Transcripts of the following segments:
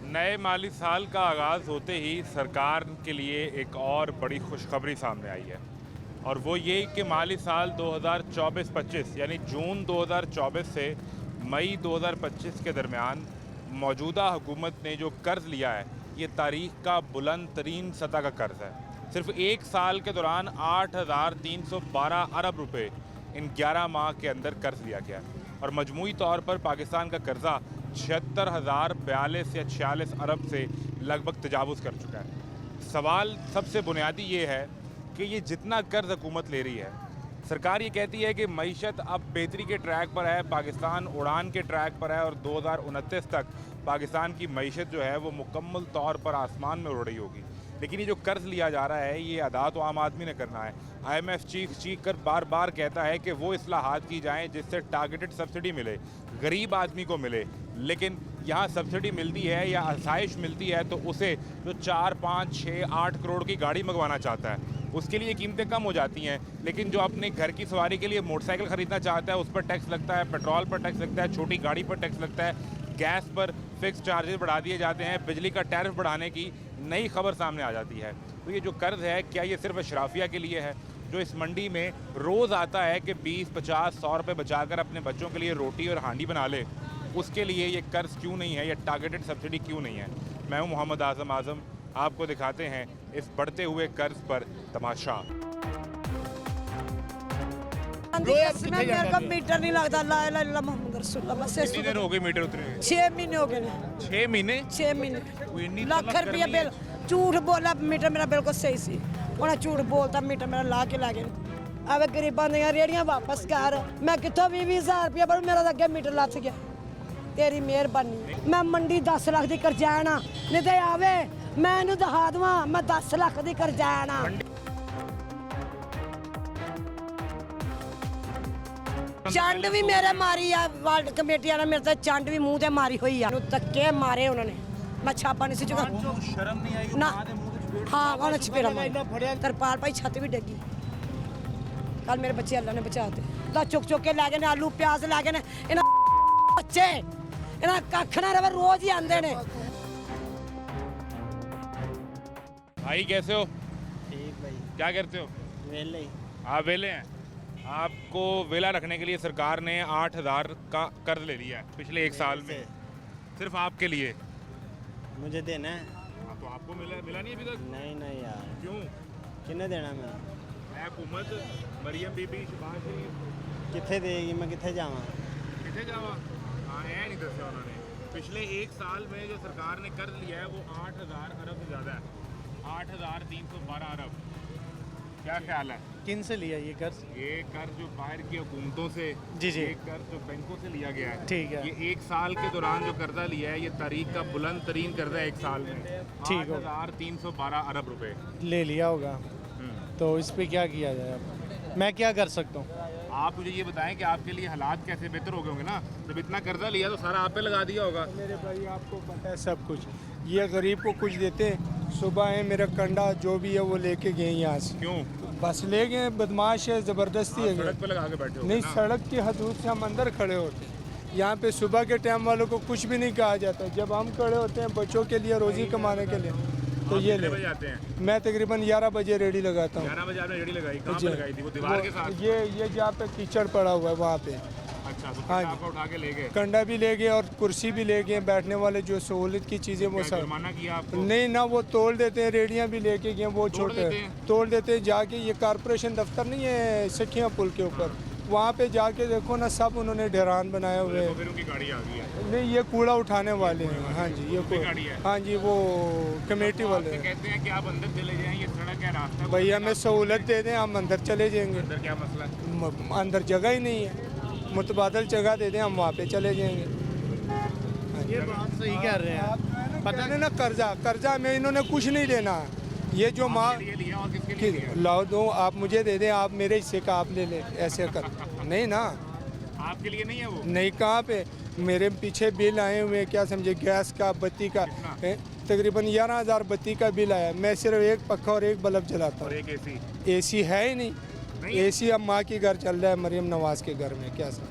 नए माली साल का आगाज़ होते ही सरकार के लिए एक और बड़ी खुशखबरी सामने आई है और वो ये कि माली साल 2024-25 यानी जून 2024 से मई 2025 के दरमियान मौजूदा हुकूमत ने जो कर्ज़ लिया है ये तारीख़ का बुलंद तरीन सतह का कर्ज़ है। सिर्फ एक साल के दौरान 8,312 अरब रुपए इन 11 माह के अंदर कर्ज़ लिया गया और मजमूई तौर पर पाकिस्तान का कर्ज़ा 76,042 या 46 अरब से लगभग तजावुज़ कर चुका है। सवाल सबसे बुनियादी ये है कि ये जितना कर्ज़ हुकूमत ले रही है, सरकार ये कहती है कि मईशत अब बेहतरी के ट्रैक पर है, पाकिस्तान उड़ान के ट्रैक पर है और 2029 तक पाकिस्तान की मईशत जो है वो मुकम्मल तौर पर आसमान में उड़ रही होगी। लेकिन ये जो कर्ज़ लिया जा रहा है ये अदा तो आम आदमी ने करना है। IMF चीख कर बार बार कहता है कि वो इस्लाहात की जाएं जिससे टारगेटेड सब्सिडी मिले, गरीब आदमी को मिले। लेकिन यहाँ सब्सिडी मिलती है या आसाइश मिलती है तो उसे जो 4, 5, 6, 8 करोड़ की गाड़ी मंगवाना चाहता है उसके लिए कीमतें कम हो जाती हैं। लेकिन जो अपने घर की सवारी के लिए मोटरसाइकिल ख़रीदना चाहता है उस पर टैक्स लगता है, पेट्रोल पर टैक्स लगता है, छोटी गाड़ी पर टैक्स लगता है, गैस पर फिक्स चार्जेस बढ़ा दिए जाते हैं, बिजली का टैरिफ बढ़ाने की नई खबर सामने आ जाती है। तो ये जो कर्ज़ है क्या ये सिर्फ अशराफिया के लिए है जो इस मंडी में रोज़ आता है कि 20, 50, 100 रुपये बचाकर अपने बच्चों के लिए रोटी और हांडी बना ले, उसके लिए ये कर्ज़ क्यों नहीं है या टारगेटेड सब्सिडी क्यों नहीं है? मैं हूँ मोहम्मद आज़म, आपको दिखाते हैं इस बढ़ते हुए कर्ज़ पर तमाशा। मेरे को मीटर नहीं लगता। ला इलाहा इल्लल्लाह मुहम्मद रसूलुल्लाह। बस कितनी देर हो गई मीटर उतरे? 6 महीने हो गए। 6 महीने? 6 महीने। लाख रुपया बिल झूठ बोला। मीटर मेरा बिल्कुल सही सी, उन्हें झूठ बोलता मीटर मेरा ला के ला गए। अब गरीबां दी रेहड़ियां वापस कर। मैं कितों 20,000 रुपया पर मेरा अगे मीटर लथ गया। तेरी मेहरबानी। मैं मंडी 10 लाख की करजाना नहीं तो आवे मैं इनू दिखा देवां मैं 10 लाख की करजाना। चंड भी मेरे मारी आ वर्ल्ड कमेटी वाला मेरे तो चंड भी मुंह ते मारी हुई आ। धक्के मारे उन्होंने, मैं छापा नहीं सी चुका। शर्म नहीं आई ना हाँ उन्होंने चपेड़ा मारा। तरपाल भाई छत भी डगी। कल मेरे बच्चे अल्लाह ने बचाते तो चुक चुक के लै गए, आलू प्याज लै गए। इन्हें बच्चे इन्हें कख ना रहे, रोज ही आंदे ने। भाई कैसे हो? ठीक भाई। क्या करते हो? वेले। आप वेले हैं? आपको वेला रखने के लिए सरकार ने 8,000 का कर्ज ले लिया है पिछले एक साल में, सिर्फ आपके लिए। मुझे देना है? हाँ, तो आपको मिला नहीं अभी तक? नहीं यार। क्यों? किन्ने देना मैं? हुकूमत मरियम बीबी शबाज किथे देगी? मैं किथे जावा? कितने जावा? हाँ ये नहीं दसा उन्होंने। पिछले एक साल में जो सरकार ने कर्ज लिया है वो 8,000 अरब से ज़्यादा है, 8,312 अरब। क्या ख्याल है? किन से लिया ये कर्ज? ये कर्ज जो बाहर की हुकूमतों से, जी। ये कर्ज जो बैंकों से लिया गया है, ठीक है। ये एक साल के दौरान जो कर्जा लिया है ये तारीख का बुलंद तरीन कर्जा है एक साल में। ठीक है। 8,312 अरब रुपए ले लिया होगा तो इस पे क्या किया जाए? अब मैं क्या कर सकता हूँ? आप मुझे ये बताएं कि आपके लिए हालात कैसे बेहतर हो गए होंगे ना? जब इतना कर्जा लिया तो सारा आप पे लगा दिया होगा। मेरे भाई आपको पता है सब कुछ, ये गरीब को कुछ देते हैं। सुबह है मेरा कंडा जो भी है वो लेके गए यहाँ से। क्यों? बस ले गए, बदमाश है, ज़बरदस्ती है। सड़क पे लगा के बैठे हो नहीं, ना? सड़क की हदूद से हम अंदर खड़े होते हैं। यहाँ पे सुबह के टाइम वालों को कुछ भी नहीं कहा जाता। जब हम खड़े होते हैं बच्चों के लिए, रोज़ी कमाने के लिए, तो आप ये कितने ले। बजे आते हैं? मैं तकरीबन 11 बजे रेडी लगाता हूँ। 11 बजे आपने रेडी लगाई? कहाँ जी। पे लगाई थी? वो दीवार के साथ? ये जहाँ पे कीचड़ पड़ा हुआ है वहाँ पे। अच्छा, तो हाँ कंडा जी। आपका उठा के ले गए? कंडा भी ले गए और कुर्सी भी ले गए, बैठने वाले जो सहूलत की चीज़ें वो क्या सब। जुर्माना किया आपको? नहीं ना, वो तोड़ देते हैं। रेडियाँ भी लेके गए, वो तोड़ छोटे देते हैं? तोड़ देते हैं। जाके ये कारपोरेशन दफ्तर नहीं है सखियाँ पुल के ऊपर, वहाँ पे जाके देखो ना, सब उन्होंने ढेरान बनाए हुए तो हैं। फिर उनकी गाड़ी आ गई है? नहीं, ये कूड़ा उठाने वाले हैं। हाँ जी, ये भी गाड़ी है? हाँ जी, वो कमेटी वो वाले आपसे हैं। कहते हैं कि आप अंदर चले जाएं, ये सड़क है, रास्ता है। भैया हमें सहूलत दे दें, हम अंदर चले जाएंगे। अंदर क्या मसला है? अंदर जगह ही नहीं है, मुतबादल जगह दे दें, हम वहाँ पे चले जाएंगे। ये बात सही कर रहे हैं। पता नहीं ना, कर्जा में इन्होंने कुछ नहीं लेना। ये जो माँ आपके लिए लिया और किसके लिए लिया? लाओ दो, आप मुझे दे दें, आप मेरे हिस्से का आप ले लें, ऐसे कर। नहीं ना, आपके लिए नहीं है वो? नहीं। कहाँ पे मेरे पीछे बिल आए हुए हैं, क्या समझे, गैस का, बत्ती का। कितना? तकरीबन 11,000 बत्ती का बिल आया। मैं सिर्फ एक पक्का और एक बल्ब जलाता और हूँ। एक एसी? एसी है ही नहीं। नहीं है? एसी अब माँ के घर चल रहा है, मरियम नवाज के घर में। क्या सर,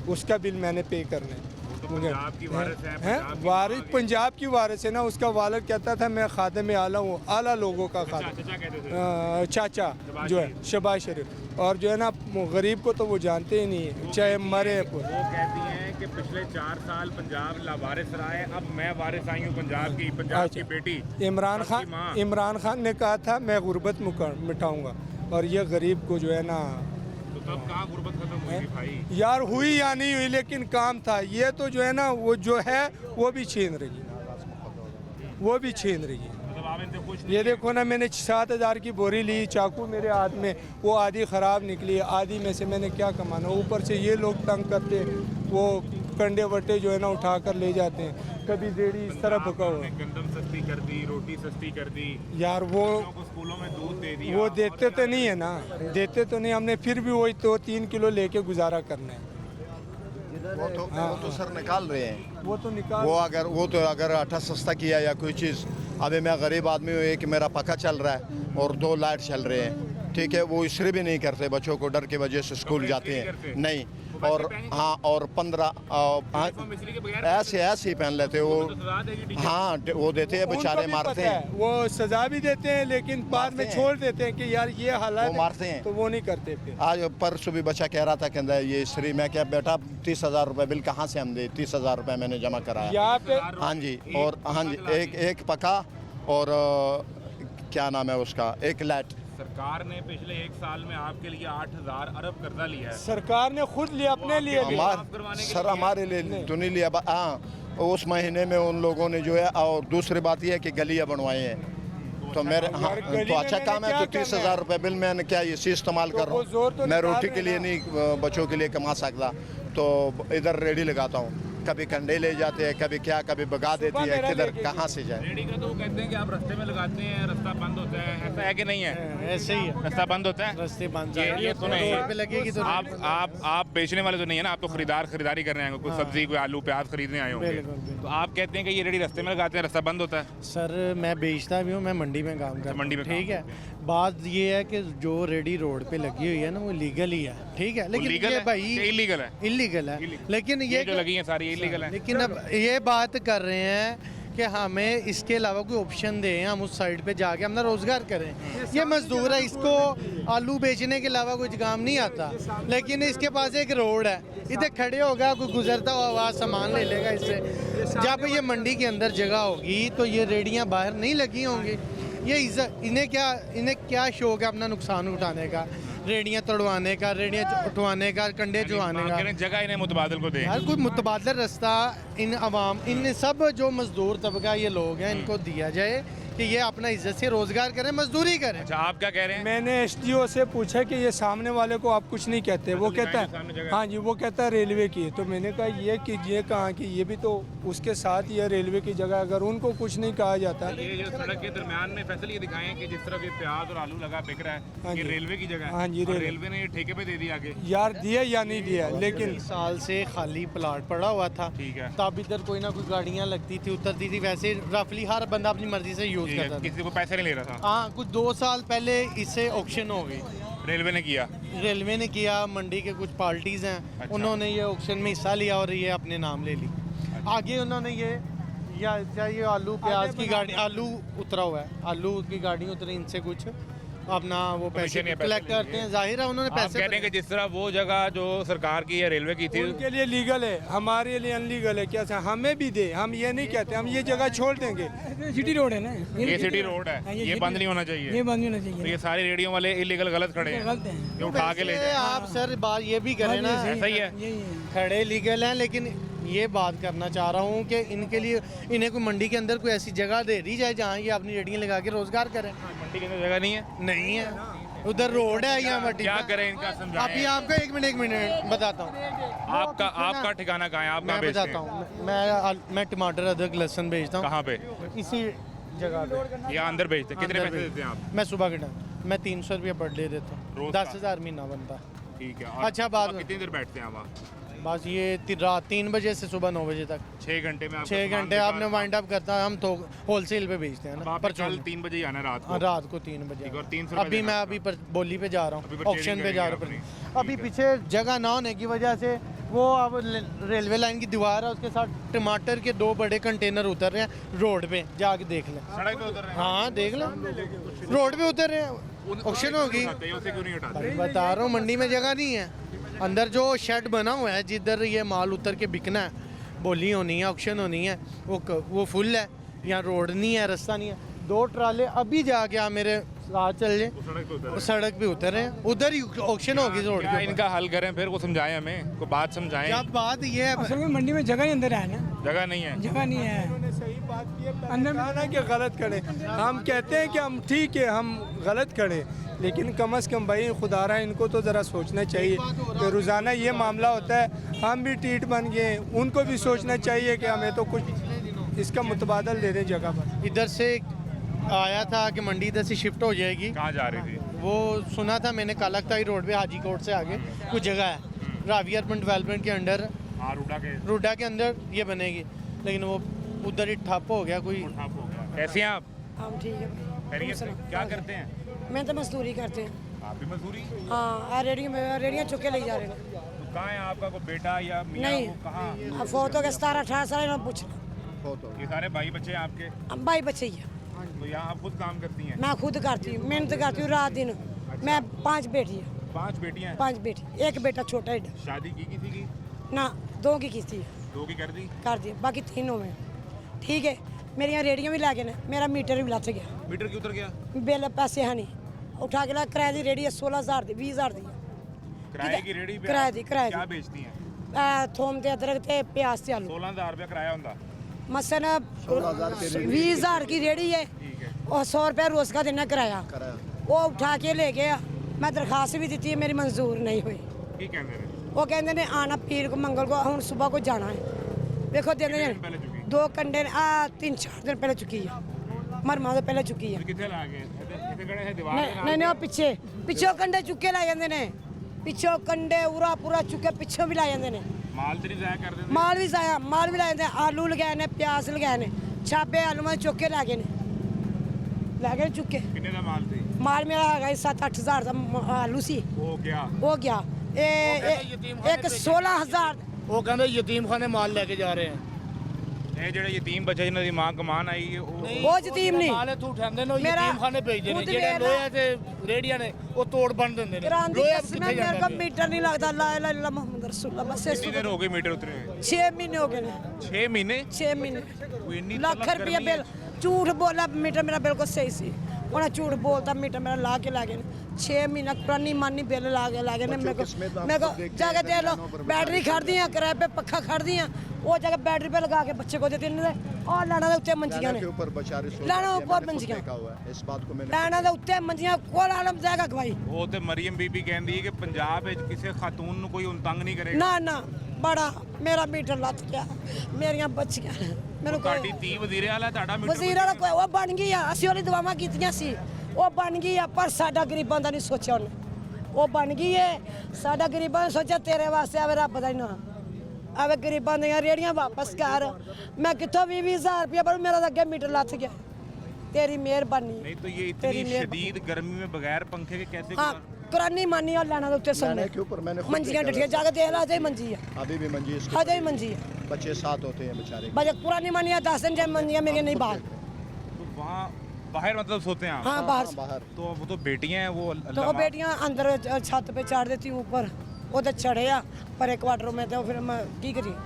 उसका बिल मैंने पे करना है। पंजाब की वारिस है, हैं पंजाब की वारिस माँ पंजाब की वारिस है ना। उसका वालिद कहता था मैं खादिम आला हूँ, आला लोगों का अच्छा, खादिम, चाचा कहते थे। चाचा शहबाज जो है शरीफ। शहबाज शरीफ। और जो है ना गरीब को तो वो जानते ही नहीं है, चाहे मरे वो कहती हैं कि पिछले 4 साल पंजाब लावारिस रहा है, अब मैं वारिस आई हूँ पंजाब की अच्छा। बेटी इमरान सबकी माँ। खान, इमरान खान ने कहा था मैं गुर्बत मिटाऊंगा, और ये गरीब को जो है ना, तो तब कहाँ गुर्बत खत्म हुई थी भाई? यार हुई या नहीं हुई लेकिन काम था। ये तो जो है ना वो जो है वो भी छीन रही है, वो भी छीन रही है। मतलब आप इनसे खुश ये देखो ना, मैंने 7,000 की बोरी ली, चाकू मेरे हाथ में, वो आधी ख़राब निकली, आधी में से मैंने क्या कमाना। ऊपर से ये लोग तंग करते, वो कंडे वट्टे जो है ना उठा कर ले जाते हैं। कभी रेडी इस तरह भुका हुआ, गंदम सस्ती कर दी, रोटी सस्ती कर दी, यार वो बच्चों को स्कूलों में दूध दे दिया। वो देते तो नहीं है ना, देते तो नहीं, हमने फिर भी वही 2-3 किलो लेके गुजारा करना है। वो तो सर निकाल रहे हैं। वो तो निकाल, वो तो अगर आटा सस्ता किया या कोई चीज़, अभी मैं गरीब आदमी हूँ, एक मेरा पक्का चल रहा है और 2 लाइट चल रहे हैं, ठीक है। वो इसलिए भी नहीं करते, बच्चों को डर की वजह से स्कूल जाते हैं नहीं। और हाँ, और 15 मिस्त्री के बगैर ऐसे ही पहन लेते वो। सजा देगी टीचर। हाँ, वो देते हैं, उनको बेचारे भी मारते पता है, हैं, वो सजा भी देते हैं लेकिन बाद में मारते हैं। छोड़ देते हैं कि यार ये हालात वो है, मारते हैं। तो वो नहीं करते फिर। आज परसों भी बच्चा कह रहा था, कहता है ये श्री, मैं क्या बेटा 30,000 रुपये बिल कहाँ से हम दे, 30,000 रुपये मैंने जमा कराया। यहाँ पे हाँ जी, और हाँ जी, एक पका और क्या नाम है उसका, एक लाइट। सरकार ने पिछले 1 साल में आपके लिए 8,000 अरब कर्जा लिया है। सरकार ने खुद लिया, अपने लिए भी। माफ करवाने के सर लिए हमारे लिए तो नहीं लिया, हाँ उस महीने में उन लोगों ने जो है। और दूसरी बात यह है कि गलियाँ बनवाई हैं, तो मेरे हाँ, यार, गली तो में अच्छा मैंने काम है। क्या तो करना है? 30,000 रुपये बिल मैंने क्या इसी इस्तेमाल कर रहा वो जोर हूँ। तो मैं निकाल रोटी रहे के लिए ना। नहीं, बच्चों के लिए कमा सकता, तो इधर रेडी लगाता हूँ। कभी कंडे ले जाते हैं, कभी क्या, कभी भगा देती है, मेरा किधर लेके कहाँ से जाए। रेडी का तो वो कहते हैं कि आप रास्ते में लगाते हैं, रास्ता बंद होता है, ऐसा है कि नहीं है? ऐसे ही है, रास्ता बंद होता है। रास्ते बंद ये तो नहीं रोड पे लगेगी तो आप बेचने वाले तो नहीं है ना, आप तो खरीदारी करने आए होंगे, कोई सब्जी, कोई आलू प्याज खरीदने आए होंगे। बिल्कुल, बिल्कुल। तो आप कहते हैं कि ये रेडी रास्ते में लगाते हैं, रास्ता बंद होता है। सर मैं बेचता भी हूँ, मैं मंडी में काम करता हूँ, मंडी में काम ठीक है। बात ये है कि जो रेडी रोड पे लगी हुई है ना, वो लीगल ही है, ठीक है। लेकिन लीगल ये है भाई इलीगल है? इलीगल है, लेकिन ये जो लगी हैं सारी इलीगल है। लेकिन अब ये बात कर रहे हैं कि हमें इसके अलावा कोई ऑप्शन दें, हम उस साइड पे जाके अपना रोज़गार करें। ये मजदूर है, इसको आलू बेचने के अलावा कुछ काम नहीं आता, लेकिन इसके पास एक रोड है, इधर खड़े होगा, कोई गुजरता हुआ आवाज़ सामान ले लेगा इससे। जब ये मंडी के अंदर जगह होगी तो ये रेडियाँ बाहर नहीं लगी होंगी। ये इन्हें क्या शौक है अपना नुकसान उठाने का, रेडियाँ तोड़वाने का, रेडियाँ उठवाने का, कंडे चुवाने आप का। कह रहे हैं जगह इन्हें मुतबादिल को दें। यार कोई मुतबादला रास्ता इन अवाम, इन सब जो मजदूर तबका ये लोग हैं, इनको दिया जाए कि ये अपना इज्जत से रोजगार करें, मजदूरी करें। अच्छा, आप क्या कह रहे हैं? मैंने एसडीओ से पूछा कि ये सामने वाले को आप कुछ नहीं कहते, वो कहता सामने है जगह। हाँ जी, वो कहता है रेलवे की है। तो मैंने कहा ये कि ये कहाँ की, ये भी तो उसके साथ ही है रेलवे की जगह, अगर उनको कुछ नहीं कहा जाता। ये जो सड़क के दरमियान में फैसले ये दिखाए हैं कि जिस तरफ ये प्याज और आलू लगा बिक रहा हाँ है, ये जी। रेलवे की जगह है। हाँ जी, और रेलवे। रेलवे ने ये ठेके पे दे दिया आगे। यार दिया या नहीं दिया, लेकिन साल से खाली प्लाट पड़ा हुआ था, ठीक है। तब इधर कोई ना कोई गाड़ियाँ लगती थी, उतरती थी, वैसे रफली हर बंदा अपनी मर्जी से यूज़ ठीक है, करता था। किसी को पैसे नहीं ले रहा था, हाँ, कुछ 2 साल पहले इससे ऑक्शन हो गई, रेलवे ने किया। रेलवे ने किया, मंडी के कुछ पार्टीज हैं, अच्छा। उन्होंने ये ऑक्शन में हिस्सा लिया और ये अपने नाम ले ली। आगे उन्होंने ये ये आलू प्याज की गाड़ी, आलू उतरा हुआ है, आलू की गाड़ी उतरी, इनसे कुछ अपना वो पैसे नहीं है, पैसे कलेक्ट करते हैं, जाहिर है उन्होंने आप पैसे कहते हैं कि जिस तरह वो जगह जो सरकार की या रेलवे की थी, उनके लिए लीगल है, हमारे लिए अनलीगल है। क्या हमें भी दे, हम ये नहीं कहते, हम ये जगह छोड़ देंगे। सिटी रोड है ना, ये सिटी रोड है, हाँ, ये सिटी बंद नहीं होना चाहिए। ये बंद नहीं होना तो चाहिए। ये सारे रेडियो वाले इलीगल गलत खड़े हैं, गलत है। ये उठा के ले वैसे जाए। आप सर बात ये भी करें ना, ऐसा ही है। यही है। खड़े लीगल हैं, लेकिन ये बात करना चाह रहा हूँ कि इनके लिए इन्हें कोई मंडी के अंदर कोई ऐसी जगह दे दी जाए जहाँ ये अपनी रेडियाँ लगा के रोजगार करें। मंडी के अंदर जगह नहीं है, नहीं है, उधर रोड है यहाँ मट्टी क्या का। करें इनका समझाएं। अभी आपका एक मिनट बताता हूँ। आपका ठिकाना कहाँ है, आप मैं कहाँ बेचते बताता हैं? हूँ, मैं टमाटर, अदरक, लहसुन बेचता हूँ कहाँ पे? इसी जगह पे। ये अंदर बेचते हैं? कितने अंदर पैसे बेच- देते हैं आप? मैं सुबह के टाइम मैं 300 रुपये पर डे देता हूँ, रोज का? 10,000 महीना बनता। ठीक है। और अच्छा, बात- आप कितनी देर बैठते हैं वहाँ? बस ये रात 3 बजे से सुबह 9 बजे तक 6 घंटे में? 6 घंटे आपने वाइंड अप करता है। हम तो होलसेल पे बेचते हैं ना, पर परचून कल 3 बजे ही आना है रात को। रात को 3 बजे। ठीक है, और 300 अभी रुपये मैं देना बोली पे जा रहा अभी हूँ, पर ऑप्शन trading पे जा करेंगे रहा हूँ। अपनी। अभी पीछे जगह ना होने की वजह से वो अब रेलवे लाइन की दीवार है, उसके साथ टमाटर के 2 बड़े कंटेनर उतर रहे हैं रोड पे, जाके देख लें। सड़क पे उतर रहे हैं। हाँ देख लें, रोड पे उतर रहे हैं, ऑक्शन होगी। उसे क्यों नहीं उठाते? बता रहा हूँ मंडी में जगह नहीं है, अंदर जो शेड बना हुआ है जिधर ये माल उतर के बिकना है, बोली होनी है, ऑक्शन होनी है, वो फुल है, यहाँ रोड नहीं है, रास्ता नहीं है। 2 ट्राले अभी जाके आप मेरे साथ चल जाए, सड़क पे उतर रहे हैं, उधर ही ऑक्शन होगी रोड क्या के ऊपर। इनका हल करें फिर, को समझाएं हमें, को बात समझाएं। क्या बात ये है, असल में मंडी में जगह ही अंदर है ना, जगह नहीं है। जगह नहीं है। उन्होंने सही बात की है, अंदर कहा ना कि गलत खड़े। हम कहते हैं कि हम ठीक है, हम गलत खड़े, लेकिन कम से कम भाई खुदारा इनको तो ज़रा सोचना चाहिए कि रोज़ाना ये मामला होता है, हम भी टीट बन गए, उनको भी सोचना चाहिए कि हमें तो कुछ इसका मुतबादल दे दें जगह पर। इधर से आया था कि मंडी इधर से शिफ्ट हो जाएगी, कहाँ जा रही थी? वो सुना था मैंने कालाकताई रोड पे हाजी कोट से आगे कुछ जगह है, रावी अर्बन डेवलपमेंट के अंडर, हाँ, रूडा के अंदर ये बनेगी, लेकिन वो उधर ही ठप हो गया कोई। ठप हो गया। कैसे हैं आप? हम ठीक है भाई। खैरियत से? क्या करते हैं? मैं तो मजदूरी करते हैं। आप भी मजदूरी? हाँ रेडियाँ चुके ले जा रहे हैं। तो कहाँ है आपका कोई बेटा या मियाँ? नहीं। वो कहाँ? अब फोटो के 17-18 साल ना पूछना, ये सारे भाई बच्चे हैं आपके? अब भाई बच्चे ही है। तो यहाँ आप खुद काम करती हैं? मैं खुद करती हूँ, मेहनत करती हूँ रात दिन। मैं 5 बेटी है, 5 बेटियाँ हैं? 5 बेटी, एक बेटा छोटा है शादी की थी की? ना, 2 की थी 2 की कर दी? कर दिया, बाकी 3 में। ठीक है, मेरी यहाँ रेडियो भी लाके ना, मेरा मीटर भी लथ गया, मीटर क्यों उतर गया? बिल पैसे है नहीं, उठा के ला किराए की रेडी है 16,000 दी, 20,000 दी। किराए की रेडी पे किराए आप दी, किराए क्या दी। बेचती हैं? थोम ते अदरक ते प्याज ते आलू। 16,000 रुपया किराया होता? मसन 20,000 की रेडी है ठीक है। और 100 रुपया रोज का देना किराया, वो उठा के ले गया। मैं दरखास्त भी दी है, मेरी मंजूर नहीं हुई। की कहते हैं? वो कहते ने आना पीर को मंगल को, हम सुबह को जाना है। देखो कितने देने दिन पहले चुकी? 2 कंडे 3-4 दिन पहले चुकी है, मरमा तो पहले चुकी है। फिर कितने ला गए? इतने खड़े हैं दीवार नहीं नहीं नहीं, वो पिछे कंडे चुके ला जाते ने, पिछो कंडे उरा पूरा चुके पिछो भी ला जाते ने। माल तेरी जाया कर देते? माल भी जाया, माल भी ला जाते, आलू लगाए ने, प्याज लगाए ने, छापे आलू में चुक के ला गए ने, ला गए चुके। कितने का माल थी? माल मेरा है 7-8 हज़ार का आलू सी, वो क्या? हो गया एक 16,000। वो कहते यतीम खाने माल लेके जा रहे हैं। ਇਹ ਜਿਹੜੇ ਯਤੀਮ ਬੱਚੇ ਜਿਨ੍ਹਾਂ ਦੀ ਮਾਂ ਕਮਾਨ ਆਈ ਹੈ ਉਹ ਯਤੀਮ ਨਹੀਂ, ਮਾਲ ਇੱਥੋਂ ਉਠਾਉਂਦੇ ਨੇ, ਉਹ ਮੇਰਾ ਯਤੀਮ ਖਾਨੇ ਭੇਜਦੇ ਨੇ। ਖੁਦ ਜਿਹੜੇ ਮੇਰਾ- ਲੋਹੇ ਤੇ ਰੇੜੀਆਂ ਨੇ ਉਹ ਤੋੜ ਬਣ ਦਿੰਦੇ ਨੇ। ਕਰਾਂਦੀ ਲੋਹੇ कसम है, ਕਿੱਥੇ मेरे को ਜਾਂਦਾ मीटर नहीं लगता। ला इलाहा इल्लल्लाह मुहम्मद रसूलुल्लाह, बस ਕਿੰਨੀ ਦੇਰ ਹੋ ਗਈ ਮੀਟਰ ਉਤਰੇ ਹੋਏ? 6 महीने हो गए ने, 6 ਮਹੀਨੇ? 6 महीने। ਕੋਈ ਇੰਨੀ ਲੱਖ ਤਲਬ रुपया ਗਰਮੀ बिल, झूठ बोला, मीटर मेरा बिल्कुल सही सी, उन्हें झूठ बोलता, मीटर मेरा ला के लागे 6 महीना पुरानी मानी बिल लागे ने। मेरे को जाके दे लो, बैटरी खड़ दी है किराए पे, पक्खा खड़ दी है, वो जाके बैटरी पे लगा के बच्चे को देते हैं। और लाना दे उत्ते मंजियां ने, ऊपर बेचारे सो लाना जाते हैं, ऊपर मैंने खुद मंजियां, देखा हुआ है, इस बात को मैंने लाना दे उत्ते मंजियां, कोल आलम जाएगा गवाई। ਉਹ ਤੇ ਮਰੀਮ ਬੀਬੀ ਕਹਿੰਦੀ ਹੈ ਕਿ ਪੰਜਾਬ ਵਿੱਚ ਕਿਸੇ ਖਾਤੂਨ ਨੂੰ ਕੋਈ ਹੁਣ ਤੰਗ ਨਹੀਂ ਕਰੇਗਾ। ना ना, बड़ा मेरा मीटर लत गया, मेरिया बच्चियां मेरे को। ਤੁਹਾਡੀ ਧੀ ਵਜ਼ੀਰੇ ਵਾਲਾ ਤੁਹਾਡਾ ਮੀਟਰ ਵਜ਼ੀਰ ਵਾਲਾ ਕੋਈ ਉਹ ਬਣ ਗਈ ਆ, ਅਸੀਂ ਉਹਦੀ ਦੁਆਵਾਂ ਕੀਤੀਆਂ ਸੀ, ਉਹ ਬਣ ਗਈ ਆ, ਪਰ ਸਾਡਾ ਗਰੀਬਾਂ ਦਾ ਨਹੀਂ ਸੋਚਿਆ ਉਹਨੇ। ਉਹ ਬਣ ਗਈ ਏ, ਸਾਡਾ ਗਰੀਬਾਂ ਨੇ ਸੋਚਿਆ ਤੇਰੇ ਵਾਸਤੇ ਆਵੇ ਰੱਬ ਦਾ ਹੀ ਨਾਂ, ਆਵੇ ਗਰੀਬਾਂ ਦੀਆਂ ਰੇੜੀਆਂ ਵਾਪਸ ਕਰ। ਮੈਂ ਕਿੱਥੋਂ 20,000 ਰੁਪਇਆ ਪਰ ਮੇਰਾ ਤਾਂ ਅੱਗੇ ਮੀਟਰ ਲੱਥ ਗਿਆ। तेरी मेहरबानी। नहीं तो ये तेरी इतनी मेहरबानी। शदीद गर्मी में बगैर पंखे के कैसे हाँ कुरानी मानी और लाना उत्ते मैंने सुनने के ऊपर मैंने खुद मंजियां देखा डटिया जाके देख ला, अजय मंजी है, अभी भी मंजी इसके अजय मंजी है। बच्चे साथ होते हैं बेचारे। बजे पुरानी मानी 10 दिन जब मंजियां मेरी नहीं बाहर। तो वहाँ बाहर मतलब सोते हैं आप? हाँ बाहर। बाहर तो वो तो बेटियां हैं, वो तो अल्लाह वो माफ- बेटियां अंदर छत पे चढ़ देती ऊपर, वो तो चढ़े आ पर एक क्वार्टर में, तो फिर मैं की करी,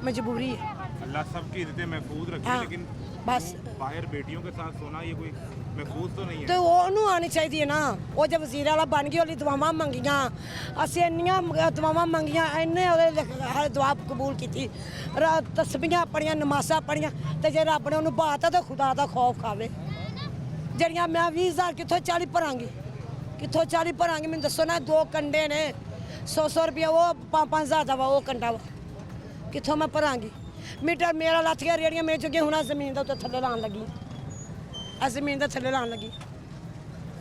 मजबूरी है। अल्लाह सबकी इज्जतें महफूज रखे, हाँ, लेकिन बस। बाहर बेटियों के साथ सोना ये कोई महफूज तो नहीं है। ਤੇ ਉਹਨੂੰ ਆਣੀ ਚਾਹੀਦੀ ਹੈ ਨਾ, ਉਹ ਜੇ ਵਜ਼ੀਰ ਵਾਲਾ ਬਣ ਗਈ, ਉਹਦੀ ਦੁਆਵਾਂ ਮੰਗੀਆਂ, ਅਸੀਂ ਇੰਨੀਆਂ ਦੁਆਵਾਂ ਮੰਗੀਆਂ, ਇੰਨੇ ਉਹਦੇ ਹਰ ਦੁਆ ਕਬੂਲ ਕੀਤੀ, ਤਸਬੀਹਾਂ ਪੜੀਆਂ, ਨਮਾਜ਼ਾਂ ਪੜੀਆਂ, ਤੇ ਜੇ ਰੱਬ ਨੇ ਉਹਨੂੰ ਬਾਤਾ ਤਾਂ ਖੁਦਾ ਦਾ ਖੌਫ ਖਾਵੇ। ਜਿਹੜੀਆਂ ਮੈਂ 20,000 ਕਿੱਥੋਂ 40 ਭਰਾਂਗੀ, ਕਿੱਥੋਂ 40 ਭਰਾਂਗੀ, ਮੈਨੂੰ ਦੱਸੋ ਨਾ। 2 ਕੰਡੇ ਨੇ 100 ਰੁਪਇਆ, ਉਹ 5-5 ਦਾ ਵਾ ਉਹ ਕੰਡਾ ਵਾ, ਕਿੱਥੋਂ ਮੈਂ ਭਰਾਂਗੀ। ਮੀਟਰ ਮੇਰਾ ਲੱਥ ਗਿਆ, ਰੇੜੀਆਂ ਮੇਰੇ ਚੁੱਕੇ, ਹੁਣ ਜ਼ਮੀਨ ਦਾ ਉੱਤੇ ਥੱਲੇ ਲਾਉਣ ਲੱਗੀ, ਜ਼ਮੀਨ ਦਾ ਥੱਲੇ ਲਾਉਣ ਲੱਗੀ।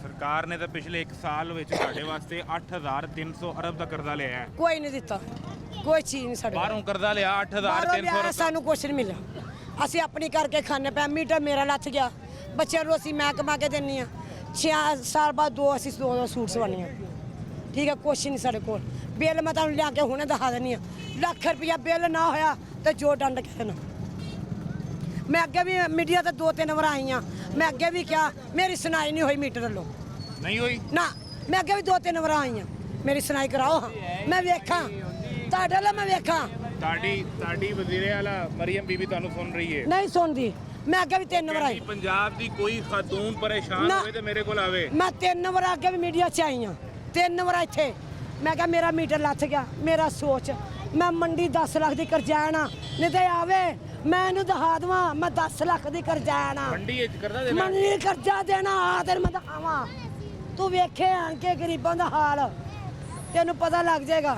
ਸਰਕਾਰ ਨੇ ਤਾਂ ਪਿਛਲੇ 1 ਸਾਲ ਵਿੱਚ ਸਾਡੇ ਵਾਸਤੇ 8,300 ਅਰਬ ਦਾ ਕਰਜ਼ਾ ਲਿਆ ਹੈ। ਕੋਈ ਨਹੀਂ ਦਿੱਤਾ, ਕੋਈ ਚੀਜ਼ ਨਹੀਂ ਸਾਡੇ ਕੋਲ। ਬਾਹਰੋਂ ਕਰਜ਼ਾ ਲਿਆ ਬਾਹਰੋਂ 8,300 ਲਿਆਇਆ, ਰੁਪਏ। ਸਾਨੂੰ ਕੁਛ ਨਹੀਂ ਮਿਲਿਆ, ਅਸੀਂ ਆਪਣੀ ਕਰਕੇ ਖਾਣੇ ਪਏ। ਮੀਟਰ ਮੇਰਾ ਲੱਥ ਗਿਆ, ਬੱਚਿਆਂ ਨੂੰ ਅਸੀਂ ਮੈਂ ਕਮਾ ਕੇ ਦਿੰਨੀ ਆ, 6 ਸਾਲ ਬਾਅਦ 2 ਅਸੀਂ 2 ਸੂਟ ਸਵਾਉਂਦੇ ਹਾਂ। ਠੀਕ ਹੈ, ਕੁਛ ਨਹੀਂ ਸਾਡੇ ਕੋਲ, ਬਿੱਲ ਮੈਂ ਤੁਹਾਨੂੰ ਲਿਆ ਕੇ ਹੁਣੇ ਦਿਖਾ ਦਿੰਦੀ ਆ। ਲੱਖ ਰੁਪਇਆ ਬਿੱਲ ਨਾ ਹੋਇਆ ਤੇ ਜੋ ਡੰਡ ਕਹਿਣ। ਮੈਂ ਅੱਗੇ ਵੀ ਮੀਡੀਆ ਤੇ 2-3 ਵਾਰ ਆਈ ਆ, ਮੈਂ ਅੱਗੇ ਵੀ ਕਿਹਾ, ਮੇਰੀ ਸੁਣਾਈ ਨਹੀਂ ਹੋਈ ਮੀਟਰ ਵੱਲੋਂ। ਨਹੀਂ ਹੋਈ ਨਾ, ਮੈਂ ਅੱਗੇ ਵੀ 2-3 ਵਾਰ ਆਈ ਆ, ਮੇਰੀ ਸੁਣਾਈ ਕਰਾਓ। ਹਾਂ ਮੈਂ ਵੇਖਾਂ ਤੁਹਾਡੇ ਲਈ, ਮੈਂ ਵੇਖਾਂ। ਤੁਹਾਡੀ ਵਜ਼ੀਰੇ ਆਲਾ ਮਰੀਮ ਬੀਬੀ ਤੁਹਾਨੂੰ ਸੁਣ ਰਹੀ ਹੈ। ਨਹੀਂ ਸੁਣਦੀ, ਮੈਂ ਅੱਗੇ ਵੀ 3 ਵਾਰ ਆਈ। ਪੰਜਾਬ ਦੀ ਕੋਈ ਖਾਤੂਨ ਪਰੇਸ਼ਾਨ ਨਾ। ਹੋਵੇ ਤੇ ਮੇਰੇ ਕੋਲ ਆਵੇ। ਮੈਂ 3 ਵਾਰ ਅੱਗੇ ਵੀ ਮੀਡੀਆ 'ਚ ਆਈ ਆ, 3 ਵਾਰ ਇੱਥੇ। ਮੈਂ ਕਿਹਾ ਮੇਰਾ ਮੀਟਰ ਲੱਥ ਗਿਆ, ਮੇਰਾ ਸੋਚ ਮੈਂ ਮੰਡੀ 10 ਲੱਖ ਦੀ ਕਰਜ਼ਾਨ ਆ, ਨਹੀਂ ਤੇ ਆਵੇ ਮੈਂ ਇਹਨੂੰ ਦਿਖਾ ਦੇਵਾਂ ਮੈਂ 10 ਲੱਖ ਦੀ ਕਰਜ਼ਾਨ ਆ। ਮੰਡੀ ਵਿੱਚ ਕਰਦਾ ਦੇਣਾ। ਮੰਡੀ ਕਰਜ਼ਾ ਦੇਣਾ ਆ ਤੈਨੂੰ ਮੈਂ ਦਿਖਾਵਾਂ, ਤੂੰ ਵੇਖੇ ਆਣ ਕੇ ਗਰੀਬਾਂ ਦਾ ਹਾਲ, ਤੈਨੂੰ ਪਤਾ ਲੱਗ ਜਾਏਗਾ।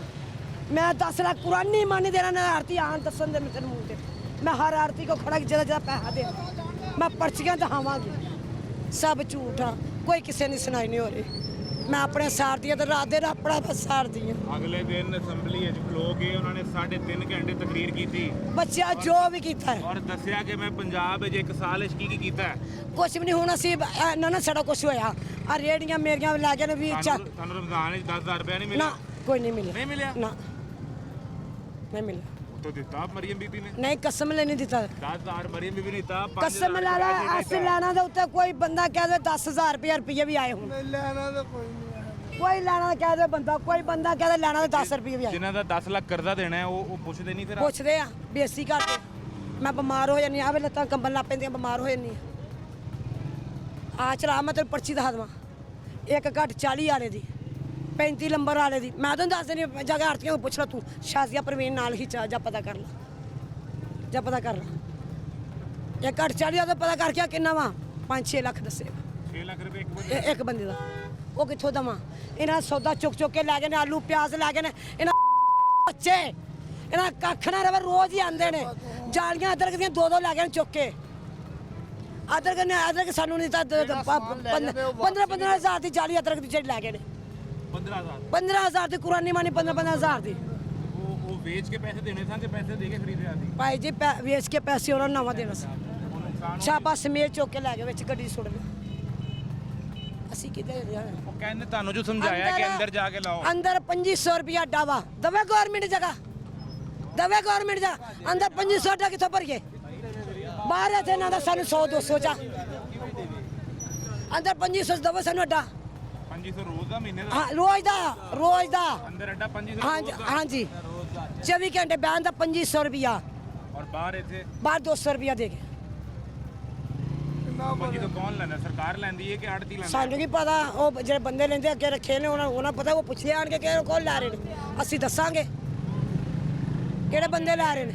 ਮੈਂ 10 ਲੱਖ ਕੁਰਾਨੀ ਮਾਨੀ ਦੇਣਾ ਨਾ, ਆਰਤੀ ਆਣ ਦੱਸਣ ਦੇ ਮੇਰੇ ਮੂੰਹ ਤੇ। ਮੈਂ ਹਰ ਆਰਤੀ ਕੋ ਖੜਾ ਜਿਹੜਾ ਪੈਸਾ ਦੇ, ਮੈਂ ਪਰਚੀਆਂ ਦਿਖਾਵਾਂਗੀ। ਸਭ ਝੂਠਾ, ਕੋਈ ਕਿਸੇ ਦੀ ਸੁਣਾਈ ਨਹੀਂ ਹੋ ਰਹੀ। ਮੈਂ ਆਪਣੇ ਸਾਰਦੀ ਤੇ ਰਾਤ ਦੇ ਆਪਣਾ ਬਸ ਸਾਰਦੀ ਹਾਂ। ਅਗਲੇ ਦਿਨ ਅਸੈਂਬਲੀ ਵਿੱਚ ਖਲੋ ਕੇ ਉਹਨਾਂ ਨੇ 3.5 ਘੰਟੇ ਤਕਰੀਰ ਕੀਤੀ ਬੱਚਿਆਂ ਜੋ ਵੀ ਕੀਤਾ ਹੈ, ਔਰ ਦੱਸਿਆ ਕਿ ਮੈਂ ਪੰਜਾਬ ਵਿੱਚ 1 ਸਾਲ ਵਿੱਚ ਕੀ ਕੀਤਾ ਹੈ। ਕੁਛ ਵੀ ਨਹੀਂ। ਹੁਣ ਅਸੀਂ ਨਾ ਸਾਡਾ ਕੁਛ ਹੋਇਆ, ਆ ਰੇੜੀਆਂ ਮੇਰੀਆਂ ਲੈ ਗਏ ਨੇ ਵੀ ਤੁਹਾਨੂੰ ਰਮਜ਼ਾਨ ਵਿੱਚ 10,000 ਰੁਪਏ ਨਹੀਂ ਮਿਲਿਆ? ਨਾ, ਕੋਈ ਨਹੀਂ ਮਿਲਿਆ। ਨਹੀਂ ਮਿਲਿਆ? ਨਾ, ਨਹੀਂ ਮਿਲਿਆ। तो ਦਿੱਤਾ ਮਰੀਮ ਬੀਬੀ ਨੇ? ਨਹੀਂ, ਕਸਮ ਲੈਣੀ ਦਿੱਤਾ। 10,000 ਮਰੀਮ ਬੀਬੀ ਨੇ ਦਿੱਤਾ। ਕਸਮ ਲੈ ਲੈ, ਅਸੀਂ ਲੈਣਾ ਦੇ ਉੱਤੇ ਕੋਈ ਬੰਦਾ ਕਹਿ ਦੇ 10,000 ਰੁਪਏ ਵੀ ਆਏ ਹੁਣ। ਲੈਣਾ ਤਾਂ ਕੋਈ ਨਹੀਂ। ਕੋਈ ਲੈਣਾ ਕਹਿ ਦੇ ਬੰਦਾ, ਕੋਈ ਬੰਦਾ ਕਹਿ ਦੇ ਲੈਣਾ ਦੇ 10 ਰੁਪਏ ਵੀ ਆਏ। ਜਿਨ੍ਹਾਂ ਦਾ 10 ਲੱਖ ਕਰਜ਼ਾ ਦੇਣਾ ਹੈ ਉਹ ਪੁੱਛਦੇ ਨਹੀਂ ਫਿਰ? ਪੁੱਛਦੇ ਆ, ਬੇਇੱਜ਼ਤੀ ਕਰਦੇ। ਮੈਂ ਬਿਮਾਰ ਹੋ ਜਾਂਦੀ, ਆਵੇ ਲੱਤਾਂ ਕੰਬਣ ਲੱਗ ਪੈਂਦੀਆਂ, ਬਿਮਾਰ ਹੋ ਜਾਂਦੀ ਆ। ਚਲਾ ਮੈਂ ਤੈਨੂੰ ਪਰਚੀ ਦਿਖਾ ਦੇਵਾਂ, ਇੱਕ ਘੱਟ 40 ਵਾਲੇ ਦੀ, 35 ਨੰਬਰ ਵਾਲੇ ਦੀ। ਮੈਂ ਤੁਹਾਨੂੰ ਦੱਸ ਦਿੰਦੀ, ਜਾ ਕੇ ਆਰਤੀਆਂ ਨੂੰ ਪੁੱਛ ਲਾ ਤੂੰ, ਸ਼ਾਜ਼ੀਆ ਪ੍ਰਵੀਨ ਨਾਲ ਹੀ ਜਾ ਪਤਾ ਕਰ ਲਾ, ਜਾ ਪਤਾ ਕਰ ਲਾ। ਇੱਕ ਘੱਟ 40 ਦਾ ਪਤਾ ਕਰਕੇ ਕਿੰਨਾ ਵਾ, 5-6 ਲੱਖ ਦੱਸੇਗਾ। 6 ਲੱਖ ਰੁਪਏ ਇੱਕ ਬੰਦੇ ਦਾ। ਉਹ ਕਿੱਥੋਂ ਦਵਾਂ? ਇਹਨਾਂ ਸੌਦਾ ਚੁੱਕ ਕੇ ਲੈ ਗਏ ਨੇ, ਆਲੂ ਪਿਆਜ਼ ਲੈ ਗਏ ਨੇ। ਇਹਨਾਂ ਬੱਚੇ ਇਹਨਾਂ ਕੱਖ ਨਾ ਰਵੇ, ਰੋਜ਼ ਹੀ ਆਉਂਦੇ ਨੇ। ਜਾਲੀਆਂ ਅਦਰਕ ਦੀਆਂ 2-2 ਲੈ ਗਏ ਨੇ ਚੁੱਕ ਕੇ। ਅਦਰਕ ਸਾਨੂੰ ਨਹੀਂ ਤਾਂ 15-15 ਹਜ਼ਾਰ ਦੀ ਜਾਲੀ ਅਦਰਕ ਦੀ ਜਿਹੜੀ ਲੈ ਗਏ ਨੇ। 15,000 ਦੀ ਕੁਰਾਨੀ ਮਾਨੀ 15-15 ਦੀ। ਉਹ ਵੇਚ ਕੇ ਪੈਸੇ ਦੇਣੇ ਸਨ ਕਿ ਪੈਸੇ ਦੇ ਕੇ ਖਰੀਦਿਆ ਸੀ? ਭਾਈ ਜੀ ਵੇਚ ਕੇ ਪੈਸੇ ਉਹਨਾਂ ਨੂੰ ਨਵਾਂ ਦੇਣਾ ਸੀ। ਛਾਪਾ ਸਮੇਤ ਚੁੱਕ ਕੇ ਲੈ ਗਏ, ਵਿੱਚ ਗੱਡੀ ਸੁੱਟ ਗਏ। ਅਸੀਂ ਕਿਤੇ ਉਹ ਕਹਿੰਦੇ ਤੁਹਾਨੂੰ ਜੋ ਸਮਝਾਇਆ ਕਿ ਅੰਦਰ ਜਾ ਕੇ ਲਾਓ। ਅੰਦਰ 2500 ਰੁਪਇਆ ਡਾਵਾ ਦਵੇ ਗਵਰਨਮੈਂਟ ਜਗ੍ਹਾ, ਦਵੇ ਗਵਰਨਮੈਂਟ ਜਗ੍ਹਾ। ਅੰਦਰ 2500 ਦਾ ਕਿੱਥੋਂ ਭਰੀਏ? ਬਾਹਰ ਇੱਥੇ ਨਾ ਦਾ ਸਾਨੂੰ 100-200 ਚਾ, ਅੰਦਰ 2500 ਦਵੇ ਸਾਨੂੰ ਅੱਡਾ। 2500 ਰੋਜ਼ ਦਾ, ਮਹੀਨੇ ਦਾ? ਹਾਂ, ਰੋਜ਼ ਦਾ ਅੰਦਰ ਅੱਡਾ 2500? ਹਾਂਜੀ ਹਾਂਜੀ, 24 ਘੰਟੇ ਬੈਨ ਦਾ 2500 ਰੁਪਇਆ, ਔਰ ਬਾਹਰ ਇੱਥੇ ਬਾਹਰ 200 ਰੁਪਇਆ ਦੇ ਕੇ। 2500 ਕੌਣ ਲੈਂਦਾ? ਸਰਕਾਰ ਲੈਂਦੀ ਹੈ ਕਿ ਆੜਤੀ ਲੈਂਦਾ? ਸਾਨੂੰ ਕੀ ਪਤਾ, ਉਹ ਜਿਹੜੇ ਬੰਦੇ ਲੈਂਦੇ ਅੱਗੇ ਰੱਖੇ ਨੇ ਉਹਨਾਂ ਪਤਾ। ਉਹ ਪੁੱਛ ਲਿਆਣ ਕੇ ਕਿ ਕੌਣ ਲੈ ਰਹੇ ਨੇ, ਅਸੀਂ ਦੱਸਾਂਗੇ ਕਿਹੜੇ ਬੰਦੇ ਲੈ ਰਹੇ ਨੇ।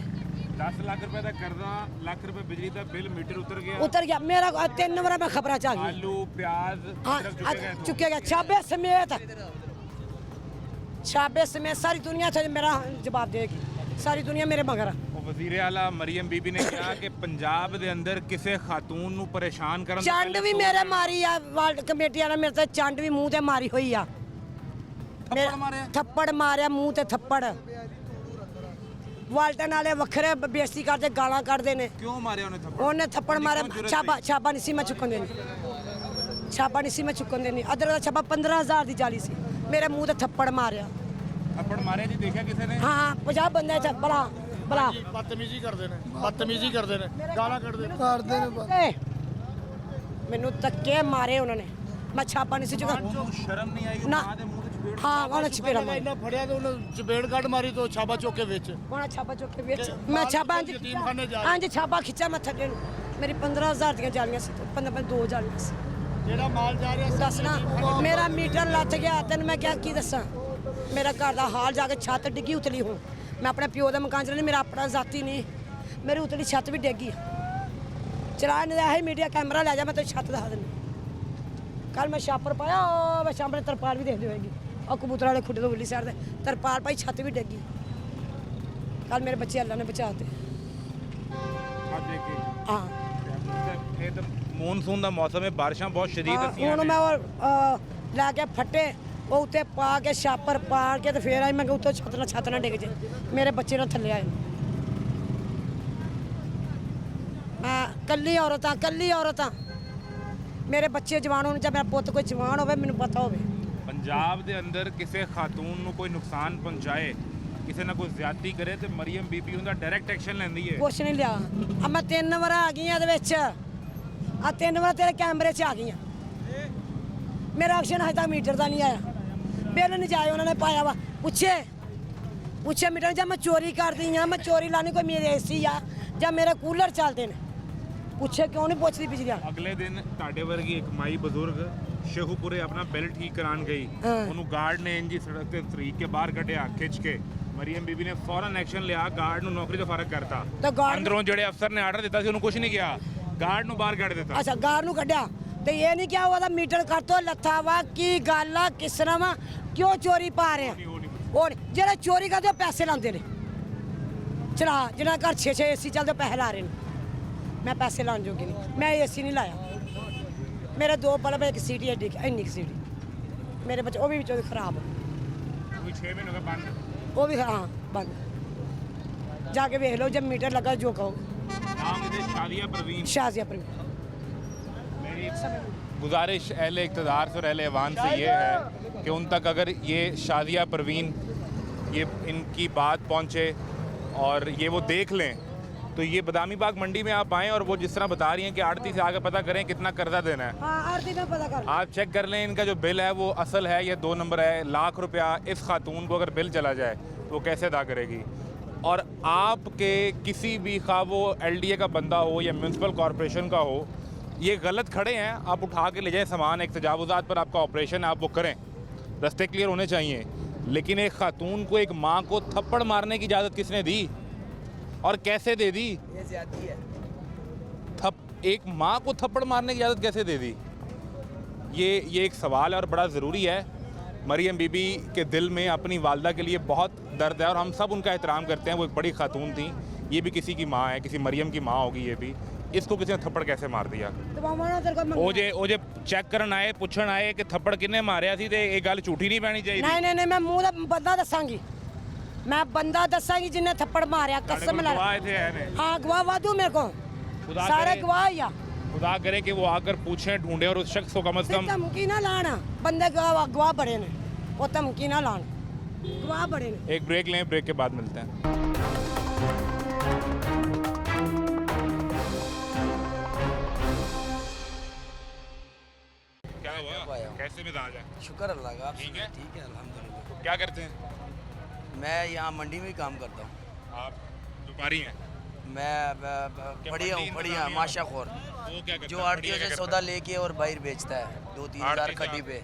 10 ਲੱਖ ਰੁਪਏ ਦਾ ਕਰਜ਼ਾ, ਲੱਖ ਰੁਪਏ ਬਿਜਲੀ ਦਾ ਬਿੱਲ, ਮੀਟਰ ਉਤਰ ਗਿਆ। ਉਤਰ ਗਿਆ ਮੇਰਾ। 3 ਵਾਰ ਮੈਂ ਖਬਰਾਂ ਚ ਆ ਗਈ। ਆਲੂ ਪਿਆਜ਼ ਹਾਂ, ਚੁੱਕਿਆ ਗਿਆ। ਛਾਬੇ ਸਮੇਤ ਸਾਰੀ ਦੁਨੀਆ ਤੇ ਮੇਰਾ ਜਵਾਬ ਦੇਗੀ। ਸਾਰੀ ਦੁਨੀਆ ਮੇਰੇ ਮਗਰ। ਉਹ ਵਜ਼ੀਰੇ ਆਲਾ ਮਰੀਮ ਬੀਬੀ ਨੇ ਕਿਹਾ ਕਿ ਪੰਜਾਬ ਦੇ ਅੰਦਰ ਕਿਸੇ ਖਾਤੂਨ ਨੂੰ ਪਰੇਸ਼ਾਨ ਕਰਨ ਤੋਂ ਚੰਡ ਵੀ ਮੇਰੇ ਮਾਰੀ ਆ, ਵਰਲਡ ਕਮੇਟੀ ਵਾਲਾ ਮੇਰੇ ਤੇ ਚੰਡ ਵੀ ਮੂੰਹ ਤੇ ਮਾਰੀ ਹੋਈ ਆ। ਥੱਪੜ ਮਾਰਿਆ ਮੂੰਹ ਤੇ, ਥੱਪੜ। ਵਾਲਟਨ ਵਾਲੇ ਵੱਖਰੇ ਬੇਇੱਜ਼ਤੀ ਕਰਦੇ, ਗਾਲਾਂ ਕੱਢਦੇ ਨੇ। ਕਿਉਂ ਮਾਰਿਆ ਉਹਨੇ ਥੱਪੜ? ਉਹਨੇ ਥੱਪੜ ਮਾਰਿਆ। ਛਾਪਾ ਨਹੀਂ ਸੀ ਮੈਂ ਚੁੱਕਣ ਦੇਣੀ, ਛਾਪਾ ਨਹੀਂ ਸੀ ਮੈਂ ਚੁੱਕਣ ਦੇਣੀ। ਅਦਰ ਦਾ ਛਾਪਾ 15,000 ਦੀ ਜਾਲੀ ਸੀ। ਮੇਰੇ ਮੂੰਹ ਤੇ ਥੱਪੜ ਮਾਰਿਆ। ਥੱਪੜ ਮਾਰਿਆ ਜੀ, ਦੇਖਿਆ ਕਿਸੇ ਨੇ? ਹਾਂ, 50 ਬੰਦੇ ਚ ਬਲਾ ਬਦਤਮੀਜ਼ੀ ਕਰਦੇ ਨੇ, ਬਦਤਮੀਜ਼ੀ ਕਰਦੇ ਨੇ, ਗਾਲਾਂ ਕੱਢਦੇ ਨੇ। ਮੈਨੂੰ ਧੱਕੇ ਮਾਰੇ ਉਹਨਾਂ ਨੇ। ਮੈਂ ਛਾਪਾ ਨਹੀਂ ਸੀ ਚੁੱਕਾ। ਉਹਨੂੰ ਸ਼ਰਮ ਨਹੀਂ ਆਈ? ਨਾ। ਮਾਂ ਦੇ ਮੂੰਹ ਤੇ ਚਪੇੜ? ਹਾਂ, ਉਹਨੇ ਚਪੇੜਾ ਮਾਰੀ। ਇੰਨਾ ਫੜਿਆ ਤੇ ਉਹਨੇ ਚਪੇੜ ਕੱਢ ਮਾਰੀ ਤੋਂ ਛਾਪਾ ਚੁੱਕ ਕੇ ਵਿੱਚ। ਉਹਨੇ ਛਾਪਾ ਚੁੱਕ ਕੇ ਵਿੱਚ। ਮੈਂ ਛਾਪਾ ਯਤੀਮਖਾਨੇ ਜਾ ਹਾਂਜੀ ਛਾਪਾ ਖਿੱਚਿਆ ਮੈਂ ਥੱਲੇ ਨੂੰ। ਮੇਰੀ 15,000 ਦੀਆਂ ਜਾਲੀਆਂ ਸੀ, 2 ਜਾਲੀਆਂ ਸੀ। ਜਿਹੜਾ ਮਾਲ ਜਾ ਰਿਹਾ ਦੱਸ ਨਾ, ਮੇਰਾ ਮੀਟਰ ਲੱਥ ਗਿਆ। ਤੈਨੂੰ ਮੈਂ ਕੀ ਦੱਸਾਂ? ਮੇਰਾ ਘਰ ਦਾ ਹਾਲ ਜਾ ਕੇ ਛੱਤ ਡਿੱਗੀ ਉਤਲੀ। ਹੁਣ ਮੈਂ ਆਪਣੇ ਪਿਓ ਦੇ ਮਕਾਨ 'ਚ ਨਹੀਂ, ਮੇਰਾ ਆਪਣਾ ਜ਼ਾਤੀ ਨਹੀਂ। ਮੇਰੀ ਉਤਲੀ ਛੱਤ ਵੀ ਡਿੱਗੀ। ਚਲਾ ਨਹੀਂ ਰਿਹਾ ਮੀਡੀਆ ਕੈਮਰਾ ਲੈ ਜਾ, ਮੈਂ ਤੈਨੂੰ ਛੱਤ ਦਿਖਾ ਦਿੰਦੀ। ਕੱਲ ਮੈਂ ਛਾਪਰ ਪਾਇਆ, ਮੈਂ ਸਾਹਮਣੇ ਤਰਪਾਲ ਵੀ ਦੇਖਦੇ ਹੋਏਗੀ। ਉਹ ਕਬੂਤਰ ਵਾਲੇ ਖੁੱਡੇ ਤੋਂ ਉੱਲੀ ਸਾਈਡ ਤੇ ਤਰਪਾਲ ਪਾਈ, ਛੱਤ ਵੀ ਡਿੱਗੀ। ਕੱਲ ਮੇਰੇ ਬੱਚੇ ਅੱਲਾ ਨੇ ਬਚਾਤੇ। ਹਾਂ, ਇਹ ਤਾਂ ਮੌਨਸੂਨ ਦਾ ਮੌਸਮ ਹੈ, ਬਾਰਿਸ਼ਾਂ ਬਹੁਤ ਸ਼ਦੀਦ ਹੁਣ ਮੈਂ ਉਹ ਲੈ ਕੇ ਫੱਟੇ ਉਹ ਉੱਤੇ ਪਾ ਕੇ, ਛਾਪਰ ਪਾ ਕੇ ਤੇ ਫੇਰ ਆਈ। ਮੈਂ ਕਿਹਾ ਉੱਤੋਂ ਛੱਤ ਨਾ ਡਿੱਗ ਜੇ। ਮੇਰੇ ਬੱਚੇ ਨਾਲ ਥੱਲੇ ਆਏ। ਕੱਲੀ ਔਰਤਾਂ ਮੇਰੇ ਬੱਚੇ ਜਵਾਨ ਹੋਣ, ਚਾਹੇ ਮੇਰਾ ਪੁੱਤ ਕੋਈ ਜਵਾਨ ਹੋਵੇ, ਮੈਨੂੰ ਪਤਾ ਹੋਵੇ। पंजाब ਦੇ ਅੰਦਰ ਕਿਸੇ ਖਾਤੂਨ ਨੂੰ ਕੋਈ ਨੁਕਸਾਨ ਪਹੁੰਚਾਏ, ਕਿਸੇ ਨਾਲ ਕੋਈ ਜ਼ਿਆਦਤੀ ਕਰੇ ਤੇ ਮਰੀਮ ਬੀਬੀ ਉਹਦਾ ਡਾਇਰੈਕਟ ਐਕਸ਼ਨ ਲੈਂਦੀ ਹੈ। ਕੁਛ ਨਹੀਂ ਲਿਆ। ਆ ਮੈਂ 3 ਵਾਰ ਆ ਗਈ ਆ ਇਹਦੇ ਵਿੱਚ, ਆ 3 ਵਾਰ ਤੇਰੇ ਕੈਮਰੇ 'ਚ ਆ ਗਈ ਆ। ਮੇਰਾ ਐਕਸ਼ਨ ਹਜੇ ਤੱਕ ਮੀਟਰ ਦਾ ਨਹੀਂ ਆਇਆ। ਬਿੱਲ ਨਹੀਂ ਜਾਏ ਉਹਨਾਂ ਨੇ ਪਾਇਆ ਵਾ। ਪੁੱਛੇ ਮੀਟਰ ਜਾਂ ਮੈਂ ਚੋਰੀ ਕਰਦੀ ਆ, ਮੈਂ ਚੋਰੀ ਲਾਣੀ ਕੋਈ ਮੇਰੇ ਏਸੀ ਆ ਜਾਂ ਮੇਰੇ ਕੂਲਰ ਚੱਲਦੇ ਨੇ। ਪੁੱਛੇ ਕਿਉਂ ਨਹੀਂ ਪੁੱਛਦੀ ਬਿਜਲੀ ਆ। ਅਗਲੇ ਦਿਨ ਤੁਹਾਡੇ ਵਰਗੀ ਇੱਕ ਮਾਈ ਬਜ਼ੁਰਗ ਸ਼ੇਖੂਪੁਰੇ ਆਪਣਾ ਬਿੱਲ ਠੀਕ ਕਰਾਉਣ ਗਈ, ਉਹਨੂੰ ਗਾਰਡ ਨੇ ਇੰਜੀ ਸੜਕ ਤੇ ਤਰੀਕ ਕੇ ਬਾਹਰ ਕੱਢਿਆ ਖਿੱਚ ਕੇ। ਮਰੀਮ ਬੀਬੀ ਨੇ ਫੌਰਨ ਐਕਸ਼ਨ ਲਿਆ, ਗਾਰਡ ਨੂੰ ਨੌਕਰੀ ਤੋਂ ਫਰਕ ਕਰਤਾ। ਅੰਦਰੋਂ ਜਿਹੜੇ ਅਫਸਰ ਨੇ ਆਰਡਰ ਦਿੱਤਾ ਸੀ ਉਹਨੂੰ ਕੁਝ ਨਹੀਂ ਕਿਹਾ, ਗਾਰਡ ਨੂੰ ਬਾਹਰ ਕੱਢ ਦਿੱਤਾ। ਅੱਛਾ, ਗਾਰਡ ਨੂੰ ਕੱਢਿਆ ਤੇ ਇਹ ਨਹੀਂ ਕਿਹਾ ਉਹਦਾ ਮੀਟਰ ਕੱਟੋ ਲੱਥਾ ਵਾ, ਕੀ ਗੱਲ ਆ, ਕਿਸ ਤਰ੍ਹਾਂ ਵਾ, ਕਿਉਂ ਚੋਰੀ ਪਾ ਰਹੇ ਆ। ਉਹ ਨਹੀਂ, ਜਿਹੜੇ ਚੋਰੀ ਕਰਦੇ ਉਹ ਪੈਸੇ ਲਾਉਂਦੇ ਨੇ। ਚਲਾ ਜਿਹਨਾਂ ਘਰ 6 ਏਸੀ ਚੱਲਦੇ ਪੈਸੇ ਲਾ ਰਹੇ ਨੇ। ਮੈਂ ਪੈਸੇ ਲਾਉਣ ਜੋਗੀ ਨਹੀਂ, ਮੈਂ ਏਸੀ ਨਹੀਂ ਲਾਇਆ। ਮੇਰੇ 2 ਬਲਬ, ਇੱਕ ਸੀਟੀ ਐਡੀ ਇੰਨੀ ਸੀਟੀ ਮੇਰੇ ਬੱਚੇ, ਉਹ ਵੀ ਵਿੱਚੋਂ ਖਰਾਬ। ਕੋਈ 6 ਮਹੀਨੇ ਹੋ ਗਏ ਬੰਦ। ਉਹ ਵੀ ਹਾਂ ਬੰਦ। ਜਾ ਕੇ ਵੇਖ ਲਓ ਜब मीटर लगा जो कहो। नाम मुझे शादिया परवीन। शाजिया पर मेरी गुजारिश अहले इक़्तिदार से और अहले अवान से ये है कि उन तक अगर ये शादिया परवीन ये इनकी बात पहुँचे और ये वो देख लें, तो ये बदामी बाग मंडी में आप आएँ और वो जिस तरह बता रही हैं कि आड़ती से आगे पता करें कितना कर्जा देना है। हाँ आरती में पता कर। आप चेक कर लें इनका जो बिल है वो असल है या 2 नंबर है। लाख रुपया इस खातून को अगर बिल चला जाए तो वो कैसे अदा करेगी। और आपके किसी भी खा वो LDA का बंदा हो या म्यूनसिपल कॉरपोरेशन का हो, ये गलत खड़े हैं, आप उठा के ले जाएं सामान। एक तजावुज़ात पर आपका ऑपरेशन है, आप वो करें, रास्ते क्लियर होने चाहिए। लेकिन एक खातून को, एक माँ को थप्पड़ मारने की इजाज़त किसने दी और कैसे दे दी? ये ज़्यादती है। एक माँ को थप्पड़ मारने की इजाज़त कैसे दे दी? ये एक सवाल है और बड़ा ज़रूरी है। मरियम बीबी के दिल में अपनी वालदा के लिए बहुत दर्द है और हम सब उनका एहतराम करते हैं। वो एक बड़ी खातून थी, ये भी किसी की माँ है, किसी मरियम की माँ होगी ये भी। इसको किसी ने थप्पड़ कैसे मार दिया? ਉਹ ਜੇ ਚੈੱਕ ਕਰਨ ਆਏ, ਪੁੱਛਣ ਆਏ ਕਿ ਥੱਪੜ ਕਿੰਨੇ ਮਾਰਿਆ ਸੀ ਤੇ ਇਹ ਗੱਲ ਝੂਠੀ ਨਹੀਂ ਪੈਣੀ ਚਾਹੀਦੀ। ਨਹੀਂ ਮੈਂ ਮੂੰਹ ਦਾ ਬੰਦਾ ਦੱਸਾਂਗੀ। ਮੈਂ ਬੰਦਾ ਦੱਸਾਂਗੀ ਜਿੰਨੇ ਥੱਪੜ ਮਾਰਿਆ, ਕਸਮ ਨਾਲ। गवाह थे है ने। हाँ गवाह वादू मेरे को, खुदा सारे करे- गवाह ही आ। खुदा करे कि वो आकर पूछें, ढूंढे और उस शख्स को कम से कम। धमकी ना लाना, बंदे गवाह बड़े ने, वो धमकी ना लाना, गवाह बड़े ने। एक ब्रेक लें, ब्रेक के बाद मिलते हैं। क्या हुआ? कैसे मिजाज है? शुक्र अल्लाह का। आप ठीक है? ठीक है अल्हम्दुलिल्लाह। क्या करते हैं मैं यहाँ मंडी में ही काम करता हूँ। आप? व्यापारी हैं? मैं बढ़िया हूँ, बढ़िया माशा खोर, वो क्या करते जो हैं? आड़तियों से सौदा लेके और बाहर बेचता है। 2-3 हज़ार आड़ती खड्डी साहब। पे।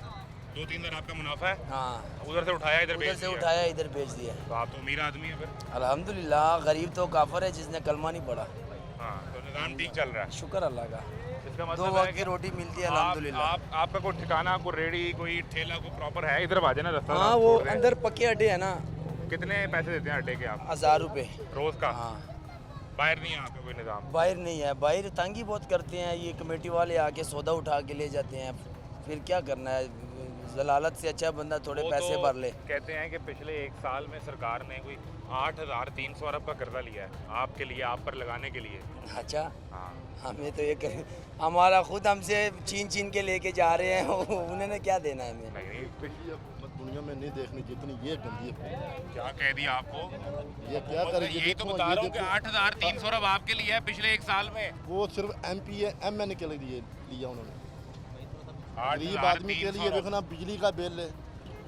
2-3 हज़ार आपका मुनाफा है? हाँ, उधर से उठाया इधर उधर बेच से दिया। उठाया इधर बेच दिया। तो आप तो अमीर आदमी है फिर। अल्हम्दुलिल्लाह, गरीब तो काफर है जिसने कलमा नहीं पढ़ा। हाँ, तो निज़ाम ठीक चल रहा है। शुक्र अल्लाह का, इसका 2 मतलब है वक्त कि की रोटी मिलती है आप, अल्हम्दुलिल्लाह। आपका कोई ठिकाना, कोई रेडी, कोई ठेला, कोई प्रॉपर है? इधर बाजे ना रास्ता। हाँ, वो अंदर पक्के अड्डे है ना। कितने पैसे देते हैं अड्डे के आप 1000 रुपये रोज का? हाँ, बाहर नहीं है आपका कोई निज़ाम? बाहर नहीं है, बाहर तंगी बहुत करते हैं। ये कमेटी वाले आके सौदा उठा के ले जाते हैं, फिर क्या करना है। जलालत से अच्छा बंदा थोड़े वो पैसे तो भर ले। कहते हैं कि पिछले 1 साल में सरकार ने कोई 8,300 अरब का कर्जा लिया है आपके लिए, आप पर लगाने के लिए। अच्छा, हाँ, हमें तो ये हमारा खुद हमसे छीन के लेके जा रहे हैं उन्होंने क्या देना है हमें। नहीं दुनिया में नहीं देखनी जितनी ये गंदी है। क्या कह दिया आपको? ये क्या करे? ये यही तो देखो, बता ये रहा हूँ कि देखो। 8,300 अरब आपके लिए है पिछले 1 साल में। वो सिर्फ MP है, MN के लिए लिया उन्होंने। गरीब 8,300 आदमी के लिए देखो ना, बिजली का बिल है,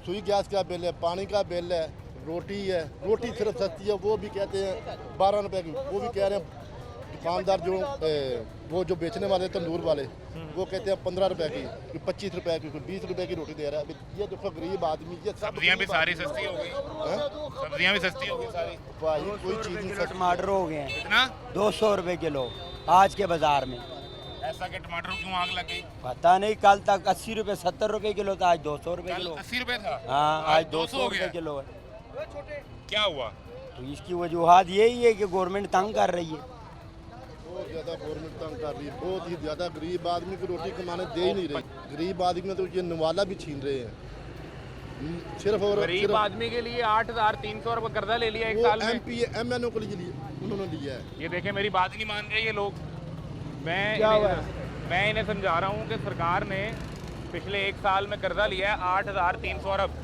सुई गैस का बिल है, पानी का बिल है, रोटी है। रोटी सिर्फ सस्ती है, वो भी कहते हैं 12 रुपए की। वो भी कह रहे हैं दुकानदार जो वो जो बेचने वाले तंदूर वाले, वो कहते हैं 15 रुपए की, कोई 25 रुपए की, कोई 20 रुपए की रोटी दे रहा है। अभी ये देखो गरीब आदमी, ये सब सब्जियाँ भी गरीब सारी आदमी सस्ती हो गई। हैं? सब्जियाँ भी सस्ती हो गई सारी। भाई कोई चीज़ नहीं सस्ती। टमाटर हो गए हैं इतना 200 रुपए किलो आज के बाजार में। ऐसा कि टमाटर क्यों आग लग गई? पता नहीं, कल तक 80 रुपए 70 रुपए किलो था, आज 200 रुपए कल किलो। 80 रुपए था, हाँ, आज 200 हो रुपए गया। किलो है। क्या हुआ? तो इसकी वजूहत यही है कि गवर्नमेंट तंग कर रही है। बहुत ज़्यादा गवर्नमेंट तंग कर रही है, बहुत ही ज़्यादा। गरीब आदमी को रोटी कमाने दे ही नहीं रही। गरीब आदमी में तो ये नवाला भी छीन रहे हैं सिर्फ। और गरीब आदमी के लिए 8,300 अरब का कर्जा ले लिया 1 साल में। MP MNO के लिए उन्होंने लिया है। ये देखें, मेरी बात नहीं मान रहे ये लोग। मैं क्या हुआ? मैं इन्हें समझा रहा हूँ कि सरकार ने पिछले एक साल में कर्जा लिया है 8,300 अरब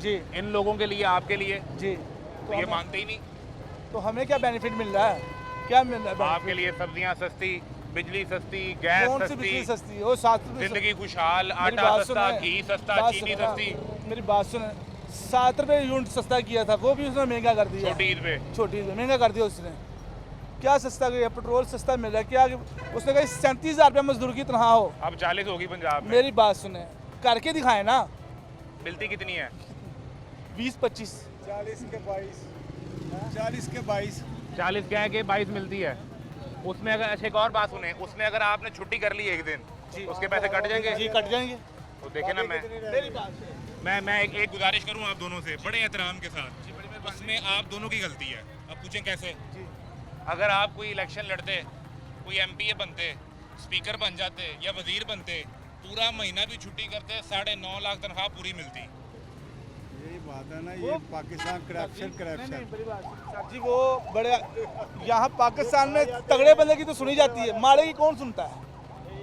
जी इन लोगों के लिए, आपके लिए, जी। तो ये मानते ही नहीं। तो हमें क्या बेनिफिट मिल रहा है? क्या मिल रहा है? आपके लिए सब्जियां सस्ती, बिजली सस्ती, गैस कौन सी सस्ती, बिजली सस्ती है? वो 7 रुपये जिंदगी खुशहाल, मेरी आटा बात सस्ता, सुने। घी सस्ता, बात चीनी सुने ना। सस्ती। मेरी बात सुने, 7 रुपये यूनिट सस्ता किया था, वो भी उसने महंगा कर दिया। छोटी ईद पे छोटी ईद में महंगा कर दिया उसने। क्या सस्ता किया? पेट्रोल सस्ता मिल रहा है क्या? उसने कहा 37,000 रुपये मजदूर की तनख्वाह हो। अब 40 होगी पंजाब में। मेरी बात सुने, करके दिखाए ना। मिलती कितनी है? 20-25 40 के 22 40 के 22 40 क्या है कि 22 मिलती है। उसमें अगर, अच्छा एक और बात सुने, उसमें अगर आपने छुट्टी कर ली एक दिन, उसके पैसे कट जाएंगे? जी कट जाएंगे। तो देखे ना, मेरी बात सुने। मैं एक गुजारिश करूं आप दोनों से बड़े एहतराम के साथ, उसमें आप दोनों की गलती है। अब पूछें कैसे? अगर आप कोई इलेक्शन लड़ते, कोई एमपीए बनते, स्पीकर बन जाते या वजीर बनते, पूरा महीना भी छुट्टी करते, 9.5 लाख तनख्वाह पूरी मिलती। यही बात है ना, ये पाकिस्तान करप्शन सर जी वो बड़े यहाँ पाकिस्तान में तगड़े बंदे की तो सुनी जाती है, माड़े की कौन सुनता है?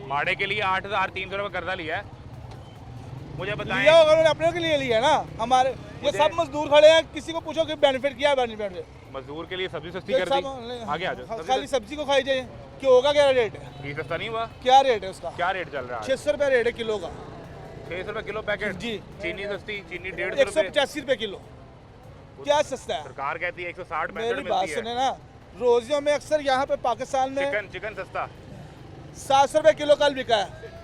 माड़े के लिए 8,300 रुपये कर्जा लिया है। मुझे बताएं, लिया होगा उन्होंने, अपने के लिए लिया ना। हमारे ये सब मजदूर खड़े हैं, किसी को पूछो कि बेनिफिट क्या है, बेनिफिट मजदूर के लिए सब्जी सस्ती कर दी। आगे आ जाओ। खाली सब्जी को खाई जाए, कि होगा क्या रेट है? घी सस्ता नहीं हुआ? क्या रेट है उसका? क्या रेट चल रहा है? 600 रुपये रेट है किलो का। 600 रुपये किलो पैकेट जी। चीनी सस्ती, चीनी 150 रुपये। 185 रुपये किलो। क्या सस्ता है? सरकार कहती है 160 मेरी बात मिलती है। सुने ना, रोजियों में अक्सर यहाँ पे पाकिस्तान में चिकन सस्ता 700 रुपये किलो कल बिका है।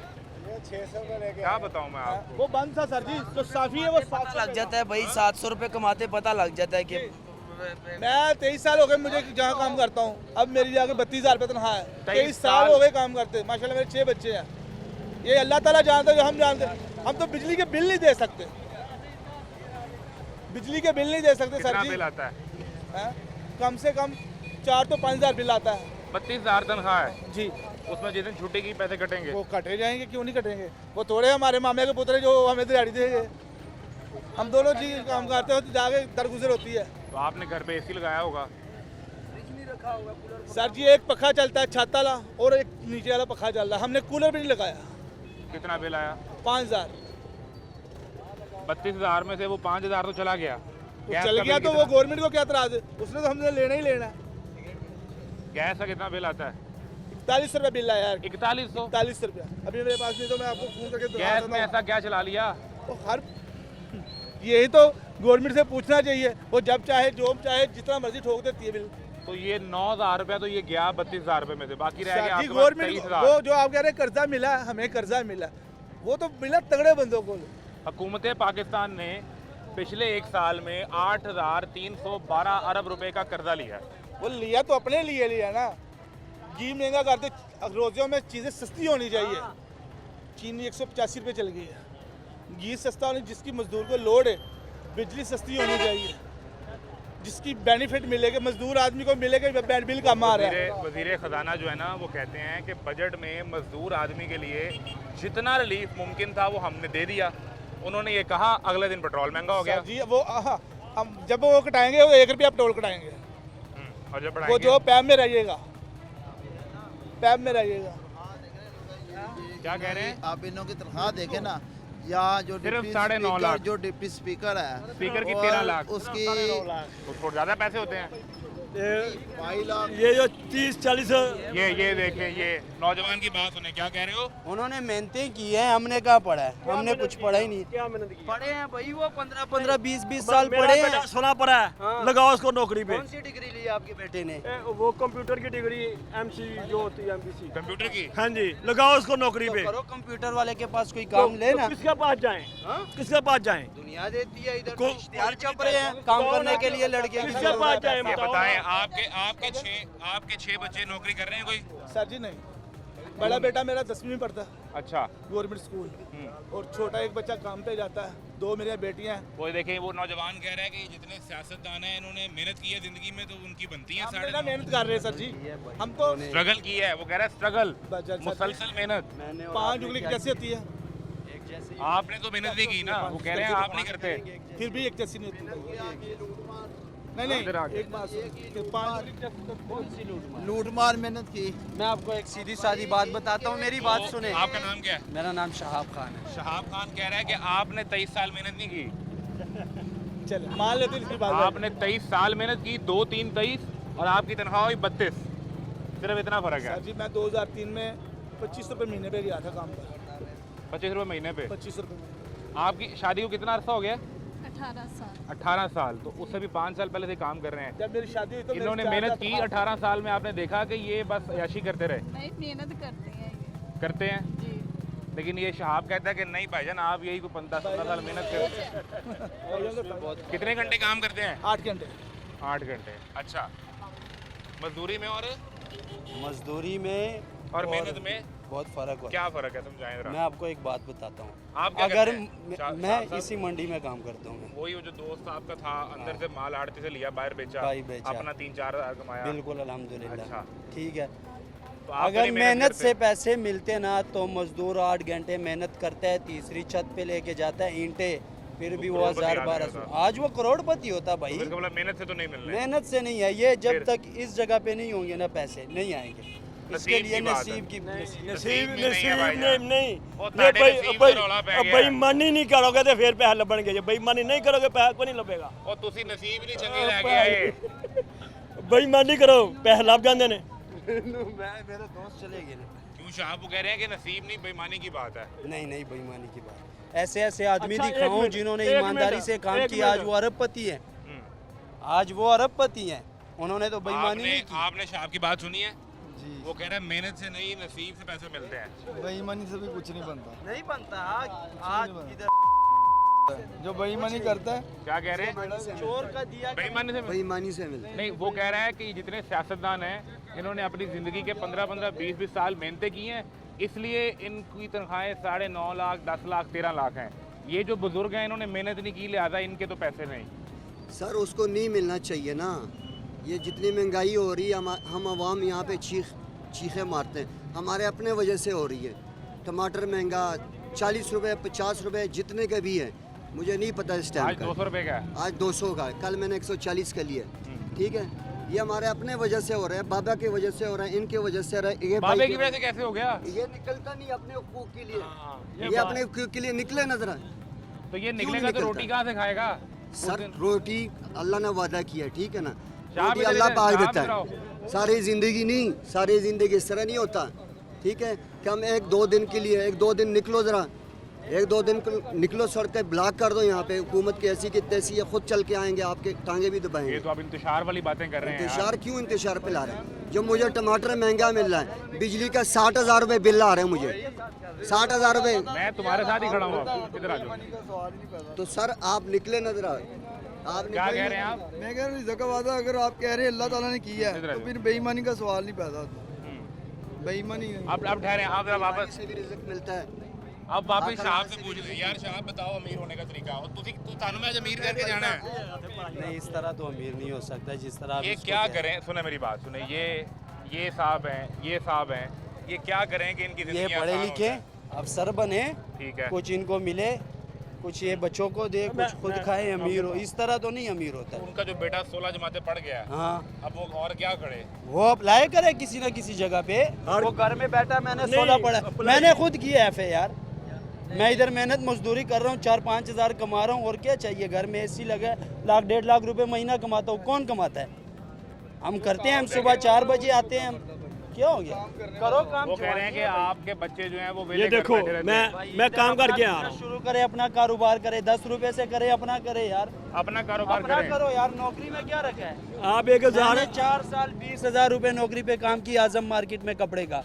600 का लेके क्या बताऊं मैं आपको? वो बंद था सर जी, जो साफी है वो पता लग जाता है भाई, 700 रुपये कमाते पता लग जाता है कि मैं 23 साल हो गए मुझे जहाँ काम करता हूँ, अब मेरी जाके 32,000 रुपये तनख्वाह है। 23 साल साल हो गए काम करते, माशाल्लाह मेरे 6 बच्चे हैं। ये अल्लाह ताला जानता है, हम जानते हैं। हम तो बिजली के बिल नहीं दे सकते, बिजली के बिल नहीं दे सकते सर कितना जी। बिल आता है? हैं? कम से कम 4 तो 5,000 बिल आता है 32,000 तनख्वाह है। जी। उसमें जिस दिन छुट्टी की पैसे कटेंगे। वो कटे जाएंगे, क्यों नहीं कटेंगे? वो थोड़े हमारे मामे के पुत्र जो हमें दिहाड़ी देंगे। हम दोनों जी काम करते हो तो जाके दरगुजर होती है। तो आपने घर पे एसी लगाया होगा? सर जी एक पंखा चलता है छत वाला और एक नीचे वाला पंखा चल रहा है, हमने कूलर भी नहीं लगाया। कितना बिल आया? 5,000 32,000 में से वो 5,000 तो चला गया। गैस चल का गया बिल तो वो कितना? गवर्नमेंट को क्या तराज है? उसने तो हमने लेना ही लेना है। गैस का कितना बिल आता है? 41 रुपये बिल आया यार। 4100। 41 रुपया अभी मेरे पास नहीं, तो मैं आपको फोन करके दिखा गैस सकता में हूँ। ऐसा क्या चला लिया? तो हर यही तो गवर्नमेंट से पूछना चाहिए, वो जब चाहे जो चाहे जितना मर्जी ठोक देती है बिल। तो ये 9,000 रुपया तो ये गया 32,000 रुपये में से, बाकी रह गया जी आपके पास गवर्नमेंट 23,000। वो जो आप कह रहे हैं कर्जा मिला, हमें कर्जा मिला, वो तो मिला तगड़े बंदों को। हुकूमत पाकिस्तान ने पिछले एक साल में 8,312 अरब रुपए का कर्जा लिया है। वो लिया तो अपने लिए लिया ना। घी महंगा करते, रोजियों में चीज़ें सस्ती होनी चाहिए। चीनी 185 रुपये चल गई है, घी सस्ता होनी, जिसकी मजदूर को लोड है, बिजली सस्ती होनी चाहिए, जिसकी बेनिफिट मिलेगा मजदूर आदमी को मिलेगा, बिल कम आ रहा है। वजीर खजाना जो है ना वो कहते हैं कि बजट में मजदूर आदमी के लिए जितना रिलीफ मुमकिन था वो हमने दे दिया। उन्होंने ये कहा, अगले दिन पेट्रोल महंगा हो गया। जी वो हम जब वो कटाएंगे वो 1 रुपया पेट्रोल कटाएंगे, और जब वो बढ़ाएंगे जो पैब में रहिएगा, पैब में रहिएगा। क्या कह रहे हैं? आप इनों की तनख्वाह देखें ना, यहाँ जो सिर्फ डिप्टी 9.5 स्पीकर, लाख। जो डिप्टी स्पीकर है, स्पीकर की और 13 लाख, उसकी तो थोड़ा ज़्यादा पैसे होते हैं। 22 लाख। ये जो 30-40 ये देखें, ये नौजवान की बात सुने, क्या कह रहे हो? उन्होंने मेहनतें की हैं, हमने क्या पढ़ा है? हमने कुछ पढ़ा ही नहीं। क्या मेहनत की? पढ़े हैं भाई, वो 15-15 20-20 साल पढ़े हैं। सोना पड़ा है, लगाओ उसको नौकरी पे। कौन सी डिग्री ली आपके बेटे ने? वो कंप्यूटर की डिग्री MC जो होती है MPC। कंप्यूटर की? हाँ जी, लगाओ उसको नौकरी पे। करो, कंप्यूटर वाले के पास कोई काम लेना। किसके पास जाएं? किसके पास जाएं? दुनिया देती है, इधर इश्तिहार छप रहे हैं काम करने के लिए लड़के। किसके पास जाएं? ये बताएं, आपके 6 बच्चे नौकरी कर रहे हैं कोई? सर जी नहीं, बड़ा बेटा मेरा 10वीं में पढ़ता है अच्छा। गवर्नमेंट स्कूल, और छोटा एक बच्चा काम पे जाता है। 2 मेरी बेटियां हैं। वो देखें, वो नौजवान कह रहा है कि जितने सियासतदान हैं इन्होंने मेहनत की है जिंदगी में, तो उनकी बनती है हम 9.5। मेहनत कर रहे हैं सर जी, हम तो स्ट्रगल की है, वो कह रहा है स्ट्रगल, बजट मुसलसल मेहनत। 5 उंगली कैसे होती है? आपने तो मेहनत नहीं की ना, वो कह रहे हैं आप नहीं करते। फिर भी एक जैसी नहीं होती। नहीं इधर आ गए। एक बात सुन, 5 लूट मार मेहनत की। मैं आपको एक सीधी सादी बात बताता हूँ, मेरी बात सुने। आपका नाम क्या है? मेरा नाम शहाब खान है। शहाब खान कह रहा है कि आपने 23 साल मेहनत नहीं की। चल मान लेते हैं इसकी बात। आपने 23 साल मेहनत की, 2 3 23 और आपकी तनख्वाह हुई 32। सिर्फ इतना फर्क है। सर जी मैं 2003 में 25 रुपये महीने पे गया था काम पर। 25 रुपये महीने पे। 25 रुपये। आपकी शादी को कितना अरसा हो गया? 18 साल। 18 साल। तो उससे भी 5 साल पहले से काम कर रहे हैं। जब मेरी शादी हुई तो इन्होंने मेहनत की 18 साल में, आपने देखा कि ये बस याशी करते रहे? नहीं, मेहनत करते हैं ये। करते हैं जी। लेकिन ये शहाब कहता है कि नहीं भाईजान, आप यही को 15-16 साल मेहनत करते। कितने घंटे काम करते हैं? 8 घंटे। 8 घंटे। अच्छा, मजदूरी में और में और मेहनत में बहुत फ़र्क होता क्या फ़र्क है, समझाएं है। जरा। मैं आपको एक बात बताता हूँ। आप क्या अगर करते हैं? मैं साथ- इसी मंडी में काम करता हूँ। वही वो जो दोस्त आपका था, अंदर से माल आड़ती से लिया, बाहर बेचा, बाहर बेचा। अपना 3-4 हज़ार कमाया। बिल्कुल अल्हम्दुलिल्लाह। अच्छा। ठीक है। तो आप अगर नहीं मेहनत करते? से पैसे मिलते ना तो मजदूर 8 घंटे मेहनत करता है, तीसरी छत पे लेके जाता है ईंटें, फिर भी वो करोड़पति 1000-1200। आदमी आज वो करोड़पति होता भाई। तो मतलब मेहनत से तो नहीं मिल रहे। मेहनत से नहीं है ये, जब फिर? तक इस जगह पे नहीं होंगे ना पैसे नहीं आएंगे। इसके नसीब लिए की बात नसीब है। की नसीब नहीं वो बेईमानी नहीं करोगे तो फिर पैसा लभणगे, बेईमानी नहीं करोगे पैसा को नहीं लभेगा। और तुसी नसीब नहीं चंगे लैके आए। बेईमानी करो पैसा लभ जाते हैं। मेरे दोस्त चले गए ना। क्यों शाह वो कह रहे हैं कि नसीब नहीं, बेईमानी की बात है। नहीं नहीं बेईमानी की बात। ऐसे ऐसे आदमी अच्छा, एक दिखाऊं मिनट, जिन्होंने एक ईमानदारी मिनट, से काम एक किया, आज मिनट। वो अरबपति हैं। आज वो अरबपति हैं, उन्होंने तो बेईमानी नहीं की। आपने शाह की बात सुनी है? वो कह रहा है मेहनत से नहीं, नसीब से पैसे मिलते हैं। बेईमानी से भी कुछ नहीं बनता। नहीं बनता। आज इधर जो बेईमानी करता है, क्या कह रहे हैं? चोर का दिया बेईमानी से बेईमानी से मिलता। नहीं, वो कह रहा है कि जितने सियासतदान हैं इन्होंने अपनी ज़िंदगी के 15-15, 20-20 साल मेहनतें की हैं, इसलिए इनकी तनख्वाहें 9.5 लाख, 10 लाख, 13 लाख हैं। ये जो बुजुर्ग हैं इन्होंने मेहनत नहीं की, लिहाजा इनके तो पैसे नहीं। सर उसको नहीं मिलना चाहिए ना। ये जितनी महंगाई हो रही है, हम आवाम यहाँ पे चीखें मारते हैं, हमारे अपने वजह से हो रही है। टमाटर महंगा 40 रुपये, 50 रुपये, जितने के भी है, मुझे नहीं पता इस टाइम आज 200 रुपये का है। आज 200 का है, कल मैंने 140 का लिया। ठीक है, ये हमारे अपने वजह से हो रहा है, बाबा की वजह से हो रहा है, इनके वजह से हो रहा है। ये बाबे भाई की वजह से कैसे हो गया? ये निकलता नहीं अपने हकूक के लिए। ये अपने हकूक के लिए निकले नजर। तो ये निकलेगा तो रोटी कहाँ से खाएगा? सर रोटी अल्लाह ने वादा किया, ठीक है ना। शाह रोटी इधर अल्लाह इधर, पाक शाह देता इधर आओ। है, सारी ज़िंदगी नहीं, सारी ज़िंदगी इस तरह नहीं होता। ठीक है कि हम 1-2 दिन के लिए, 1-2 दिन निकलो, ज़रा 1-2 दिन निकलो, सड़कें ब्लॉक कर दो। यहाँ पे हुकूमत की ऐसी की तैसी है, खुद चल के आएंगे, आपके टांगे भी दबाएंगे। ये तो आप इंतशार वाली बातें कर रहे हैं। इंतशार क्यों इंतशार पे ला रहे हैं? जब मुझे टमाटर महंगा मिल रहा है, बिजली का 60,000 रुपये बिल आ रहे हैं मुझे, 60,000 रुपये। मैं तुम्हारे साथ ही खड़ा हूँ, किधर आ जाओ। तो सर आप निकले नजर आप क्या कह रहे हैं आप? मैं कह रहा हूँ इसका वादा अगर आप कह रहे हैं अल्लाह ताला ने किया है, तो फिर बेईमानी का सवाल नहीं पैदा होता। बेईमानी अब ठहरे, आप जरा वापस से भी रिज़्क मिलता है। अब वापस शाह से पूछ ले यार, शाह बताओ अमीर होने का तरीका। और तू थानू में आज अमीर करके जाना है। नहीं, इस तरह तो अमीर नहीं हो सकता जिस तरह आप ये इसको क्या कह- करें? सुने मेरी बात सुने, ये साहब हैं, ये साहब हैं, ये क्या करें कि इनकी ये जिंदगी पढ़े आसान हो लिखे जाए? अफसर बने, ठीक है। कुछ इनको मिले, कुछ ये बच्चों को दे, कुछ खुद खाए, अमीर हो। इस तरह तो नहीं अमीर होता है। उनका जो बेटा 16 जमातें पढ़ गया है, हाँ, अब वो और क्या करे? वो अप्लाई करे किसी ना किसी जगह पे। वो घर में बैठा, मैंने 16 पढ़ा, मैंने खुद किया है यार। मैं इधर मेहनत मजदूरी कर रहा हूँ, 4-5 हज़ार कमा रहा हूँ, और क्या चाहिए? घर में एसी लगा, 1-1.5 लाख रुपए महीना कमाता हूँ। कौन कमाता है? हम करते हैं, हम सुबह 4 बजे आते हैं। हम क्या हो गया? करो काम। वो कह रहे हैं कि आपके बच्चे जो हैं वो ये वेले घर देखो, बैठे रहते हैं। मैं काम करके आ रहा हूँ। शुरू करे, अपना कारोबार करे, 10 रुपए से करे, अपना करे यार, अपना कारोबार अपना करें। करो यार। नौकरी में क्या रखा है? आप 1000 मैंने 4 साल 20,000 रुपए नौकरी पे काम किया आजम मार्केट में कपड़े का।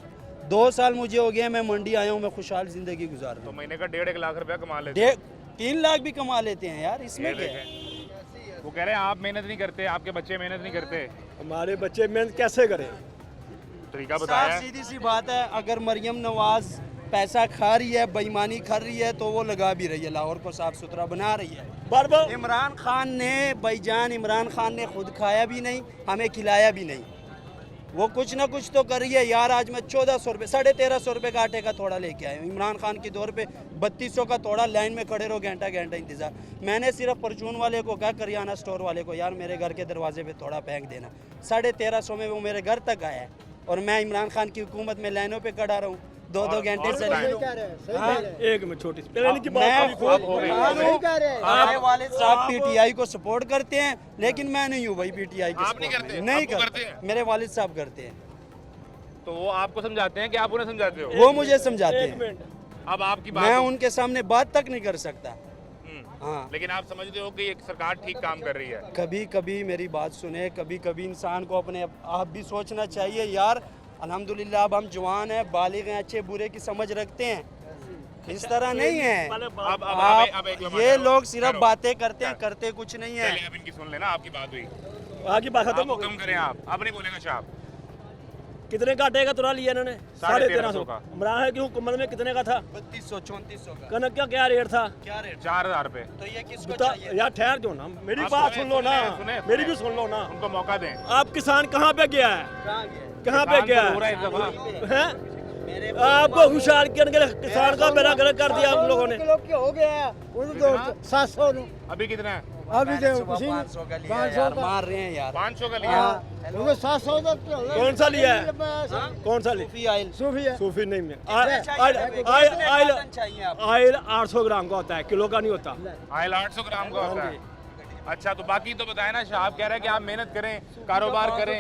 2 साल मुझे हो गया, मैं मंडी आया हूँ, मैं खुशहाल जिंदगी गुजार रहा तो हूँ। महीने का 1.5 लाख रुपया कमा लेते हैं। 3 लाख भी कमा लेते हैं यार, इसमें ये क्या है? देखें। वो कह रहे हैं आप मेहनत नहीं करते, आपके बच्चे मेहनत नहीं करते। हमारे बच्चे मेहनत कैसे करें? तरीका बताया। साफ सीधी सी बात है, अगर मरियम नवाज पैसा खा रही है, बेईमानी कर रही है, तो वो लगा भी रही है, लाहौर को साफ सुथरा बना रही है। बार-बार इमरान खान ने, भाईजान इमरान खान ने खुद खाया भी नहीं, हमें खिलाया भी नहीं। वो कुछ ना कुछ तो करिए यार। आज मैं 1400 रुपये 1350 रुपये का आटे का थोड़ा लेके आया हूँ। इमरान खान की दौर पे 3200 का थोड़ा लाइन में खड़े रहो घंटा घंटा इंतज़ार। मैंने सिर्फ परचून वाले को कहा, करियाना स्टोर वाले को, यार मेरे घर के दरवाजे पे थोड़ा फेंक देना। 1350 में वो मेरे घर तक आया है और मैं इमरान खान की हुकूमत में लाइनों पर खड़ा रहा हूँ 2-2 घंटे से। एक में छोटी सी की मैं खुद मेरे वालिद साहब पीटीआई को सपोर्ट करते हैं, लेकिन मैं नहीं हूँ भाई पीटीआई की। आप नहीं करते? नहीं आपको करते, करते हैं? मेरे वालिद साहब करते हैं। तो वो आपको समझाते हैं कि आप उन्हें समझाते हो? वो मुझे समझाते हैं। अब आपकी बात मैं उनके सामने बात तक नहीं कर सकता। हाँ, लेकिन आप समझते हो कि ये सरकार ठीक काम कर रही है? कभी कभी मेरी बात सुने, कभी कभी इंसान को अपने आप भी सोचना चाहिए यार। अल्हम्दुलिल्लाह अब हम जवान हैं, बालिग हैं, अच्छे बुरे की समझ रखते हैं, इस तरह नहीं है। अब एक ये लोग सिर्फ बातें करते हैं, करते कुछ नहीं है। अब इनकी सुन लेना, आपकी बात हुई, आगे बात खत्म हो कम करें आप, अब नहीं बोलेगा शाह। कितने का आटे का तुरा लिया इन्होंने? 1350 का। इमरान की हुकूमत में कितने का था? 3200-3400 का। कनक का क्या रेट था? क्या रेट? 4000 रुपए। तो ये किसको बता चाहिए? यार ठहर दो ना, मेरी आप बात सुने, सुन लो ना, सुने, मेरी भी सुन लो ना। उनको मौका दें। आप किसान कहाँ पे गया है? कहाँ गया? कहाँ पे गया हो रहा है इस दफा। है? आपको खुशहाल के किसान का बेड़ा गर्क कर दिया आप लोगों ने। हो गया 700 अभी कितना है? अभी देखो किसी 500 का लिया है यार, मार रहे हैं यार। 500 का लिया? 700 कौन सा लिया है? कौन सा लिया? सूफी आयल। सूफी है सूफी नहीं में चाहिए आप? आयल 800 ग्राम का होता है, किलो का नहीं होता। आयल 800 ग्राम का होता है। अच्छा, तो बाकी तो बताए ना, शाह कह रहे हैं कि आप मेहनत करें, कारोबार करें।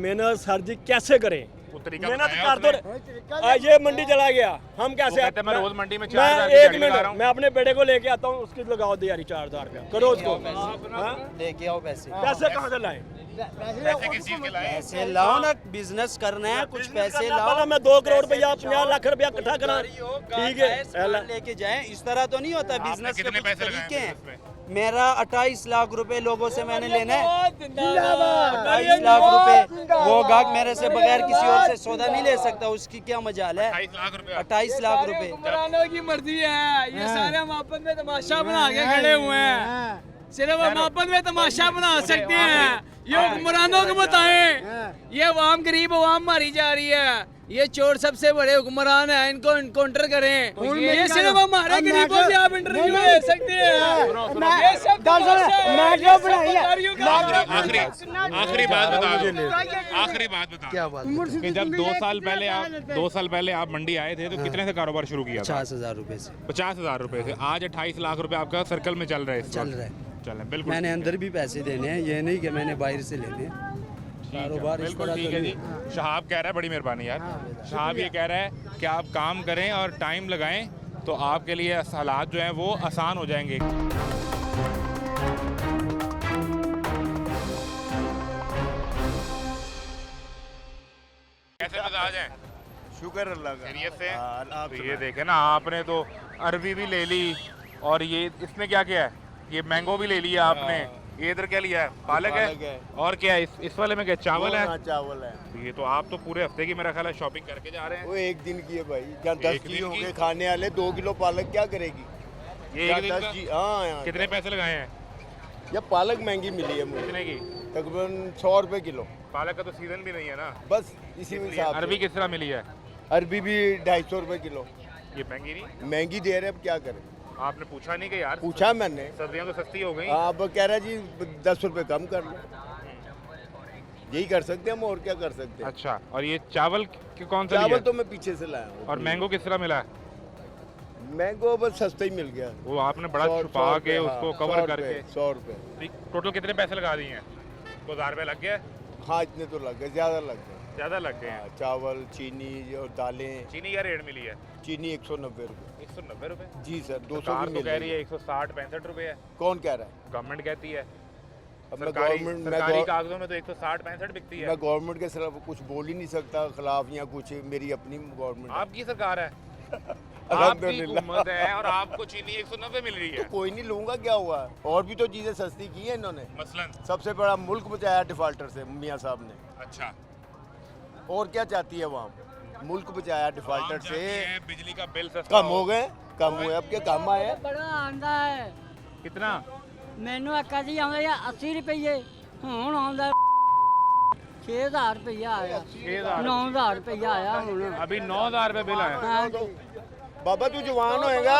मेहनत सर जी कैसे करें? वो तरीका मेहनत बताया कर दो। उसने। आज ये मंडी चला गया, हम कैसे? कहते हैं मैं रोज मंडी में मैं 4000 की एक गाड़ी लगा रहा मिनट, हूँ। मैं अपने बेटे को लेके आता हूँ, उसकी लगाओ दिहाड़ी 4000 रुपया करो उसको। हाँ? लेके आओ पैसे। पैसे कहाँ से लाए? पैसे किस चीज के लाए? पैसे लाओ ना, बिजनेस करना है, कुछ पैसे लाओ। पहले मैं 2 करोड़ रुपया 50 लाख रुपया इकट्ठा करा। ठीक है, सामान लेके जाएं, इस तरह तो नहीं होता। आपने बिजनेस के कितने कुछ पैसे लगाए तरीके हैं। बिजनेस में? मेरा 28 लाख रुपए लोगों से मैंने लेना है। 28 लाख रुपए वो गाहक मेरे से बगैर किसी और से सौदा नहीं ले सकता, उसकी क्या मजाल है? 28 लाख रुपए। 28 लाख रुपए। हुक्मरानों की मर्जी है, ये सारे हम आपस में तमाशा बना के खड़े हुए हैं। सिर्फ हम आपस में तमाशा बना सकते हैं, ये हुक्मरानों को बताएं। ये अवाम गरीब अवाम मारी जा रही है, ये चोर सबसे बड़े हुक्मरान हैं, इनको इनकाउंटर करें। ये सिर्फ हमारे गरीबों से आप इंटरव्यू ले सकते हैं। ये सब आखिरी बात बता दो, आखिरी बात बता। क्या बात? कि जब 2 साल पहले आप मंडी आए थे तो कितने से कारोबार शुरू किया था? 50,000 रुपए से 50,000 रुपए से। आज 28 लाख रुपए आपका सर्कल में चल रहा है? चल रहा है। चल रहा है, बिल्कुल। मैंने अंदर भी पैसे देने हैं, ये नहीं कि मैंने बाहर से लेने हैं। कारोबार इस बिल्कुल तरह ठीक तो है जी। नहीं। शहाब कह रहा है, बड़ी मेहरबानी यार। शहाब ये कह रहा है कि आप काम करें और टाइम लगाएं तो आपके लिए हालात जो हैं वो आसान हो जाएंगे। कैसे मिजाज हैं? शुक्र अल्लाह का। खैरियत से? आप तो ये देखे ना, आपने तो अरबी भी ले ली और ये इसमें क्या क्या है? ये मैंगो भी ले लिया आपने। ये इधर क्या लिया है? पालक है। और क्या है इस वाले में? क्या चावल है? चावल है। ये तो आप तो पूरे हफ्ते की मेरा ख्याल है शॉपिंग करके जा रहे हैं। वो एक दिन की है भाई, क्या 10 एक दिन चीज हो की? गए खाने वाले। 2 किलो पालक क्या करेगी? ये क्या एक दिन 10 का? चीज? हाँ, कितने पैसे लगाए हैं? ये पालक महंगी मिली है मुझे, कितने की? तकरीबन 100 रुपए किलो। पालक का तो सीजन भी नहीं है ना। बस इसी में हिसाब अरबी से। किस तरह मिली है? अरबी भी 250 रुपए किलो। ये महंगी नहीं? महंगी दे रहे, अब क्या करें? आपने पूछा नहीं कि यार पूछा मैंने, सर्दियाँ तो सस्ती हो गई। अब कह रहा जी 10 रुपए कम कर लो। यही कर सकते हैं हम, और क्या कर सकते हैं? अच्छा, और ये चावल कौन सा चावल लिया? तो मैं पीछे से लाया हूँ। और मैंगो किस तरह मिला? मैंगो बस सस्ता ही मिल गया। वो आपने बड़ा छुपा के उसको कवर करके। 100 रुपए। टोटल कितने पैसे लगा दिए हैं? 2000 रुपये लग गया? हाँ, इतने तो लग गए, ज्यादा लग गए। ज़्यादा लग गए हैं। हाँ, चावल, चीनी और दालें। चीनी क्या रेट मिली है? चीनी 190 रुपए। 190 रुपए? जी सर, 200 सरकार भी तो मिल कह रही है रही 160-65 रुपए है। कौन कह रहा है? गवर्नमेंट कहती है। अब मैं सरकारी गवर्नमेंट कागजों में तो 160-65 बिकती है। मैं गवर्नमेंट के खिलाफ कुछ बोल ही नहीं सकता, खिलाफ या कुछ। मेरी अपनी गवर्नमेंट है। आपकी सरकार है, आपकी अल्हम्दुलिल्लाह। हुकूमत है और आपको चीनी 190 मिल रही है। तो कोई नहीं लूंगा, क्या हुआ? और भी तो चीजें सस्ती की हैं इन्होंने। मसलन? सबसे बड़ा मुल्क बचाया डिफाल्टर से मियाँ साहब ने। अच्छा, और क्या चाहती है वहाँ? मुल्क बचाया डिफाल्टर आम से। जाती है, बिजली का बिल सस्ता कम हो गए, कम हुए, अब के कम आए। बड़ा आंदा है कितना? मैनू आका जी आंदा 80 रुपये, हुण आंदा 6000 रुपया आया 6000 9000 रुपया आया हुण अभी 9000 रुपये बिल आया। बाबा तू जवान होएगा।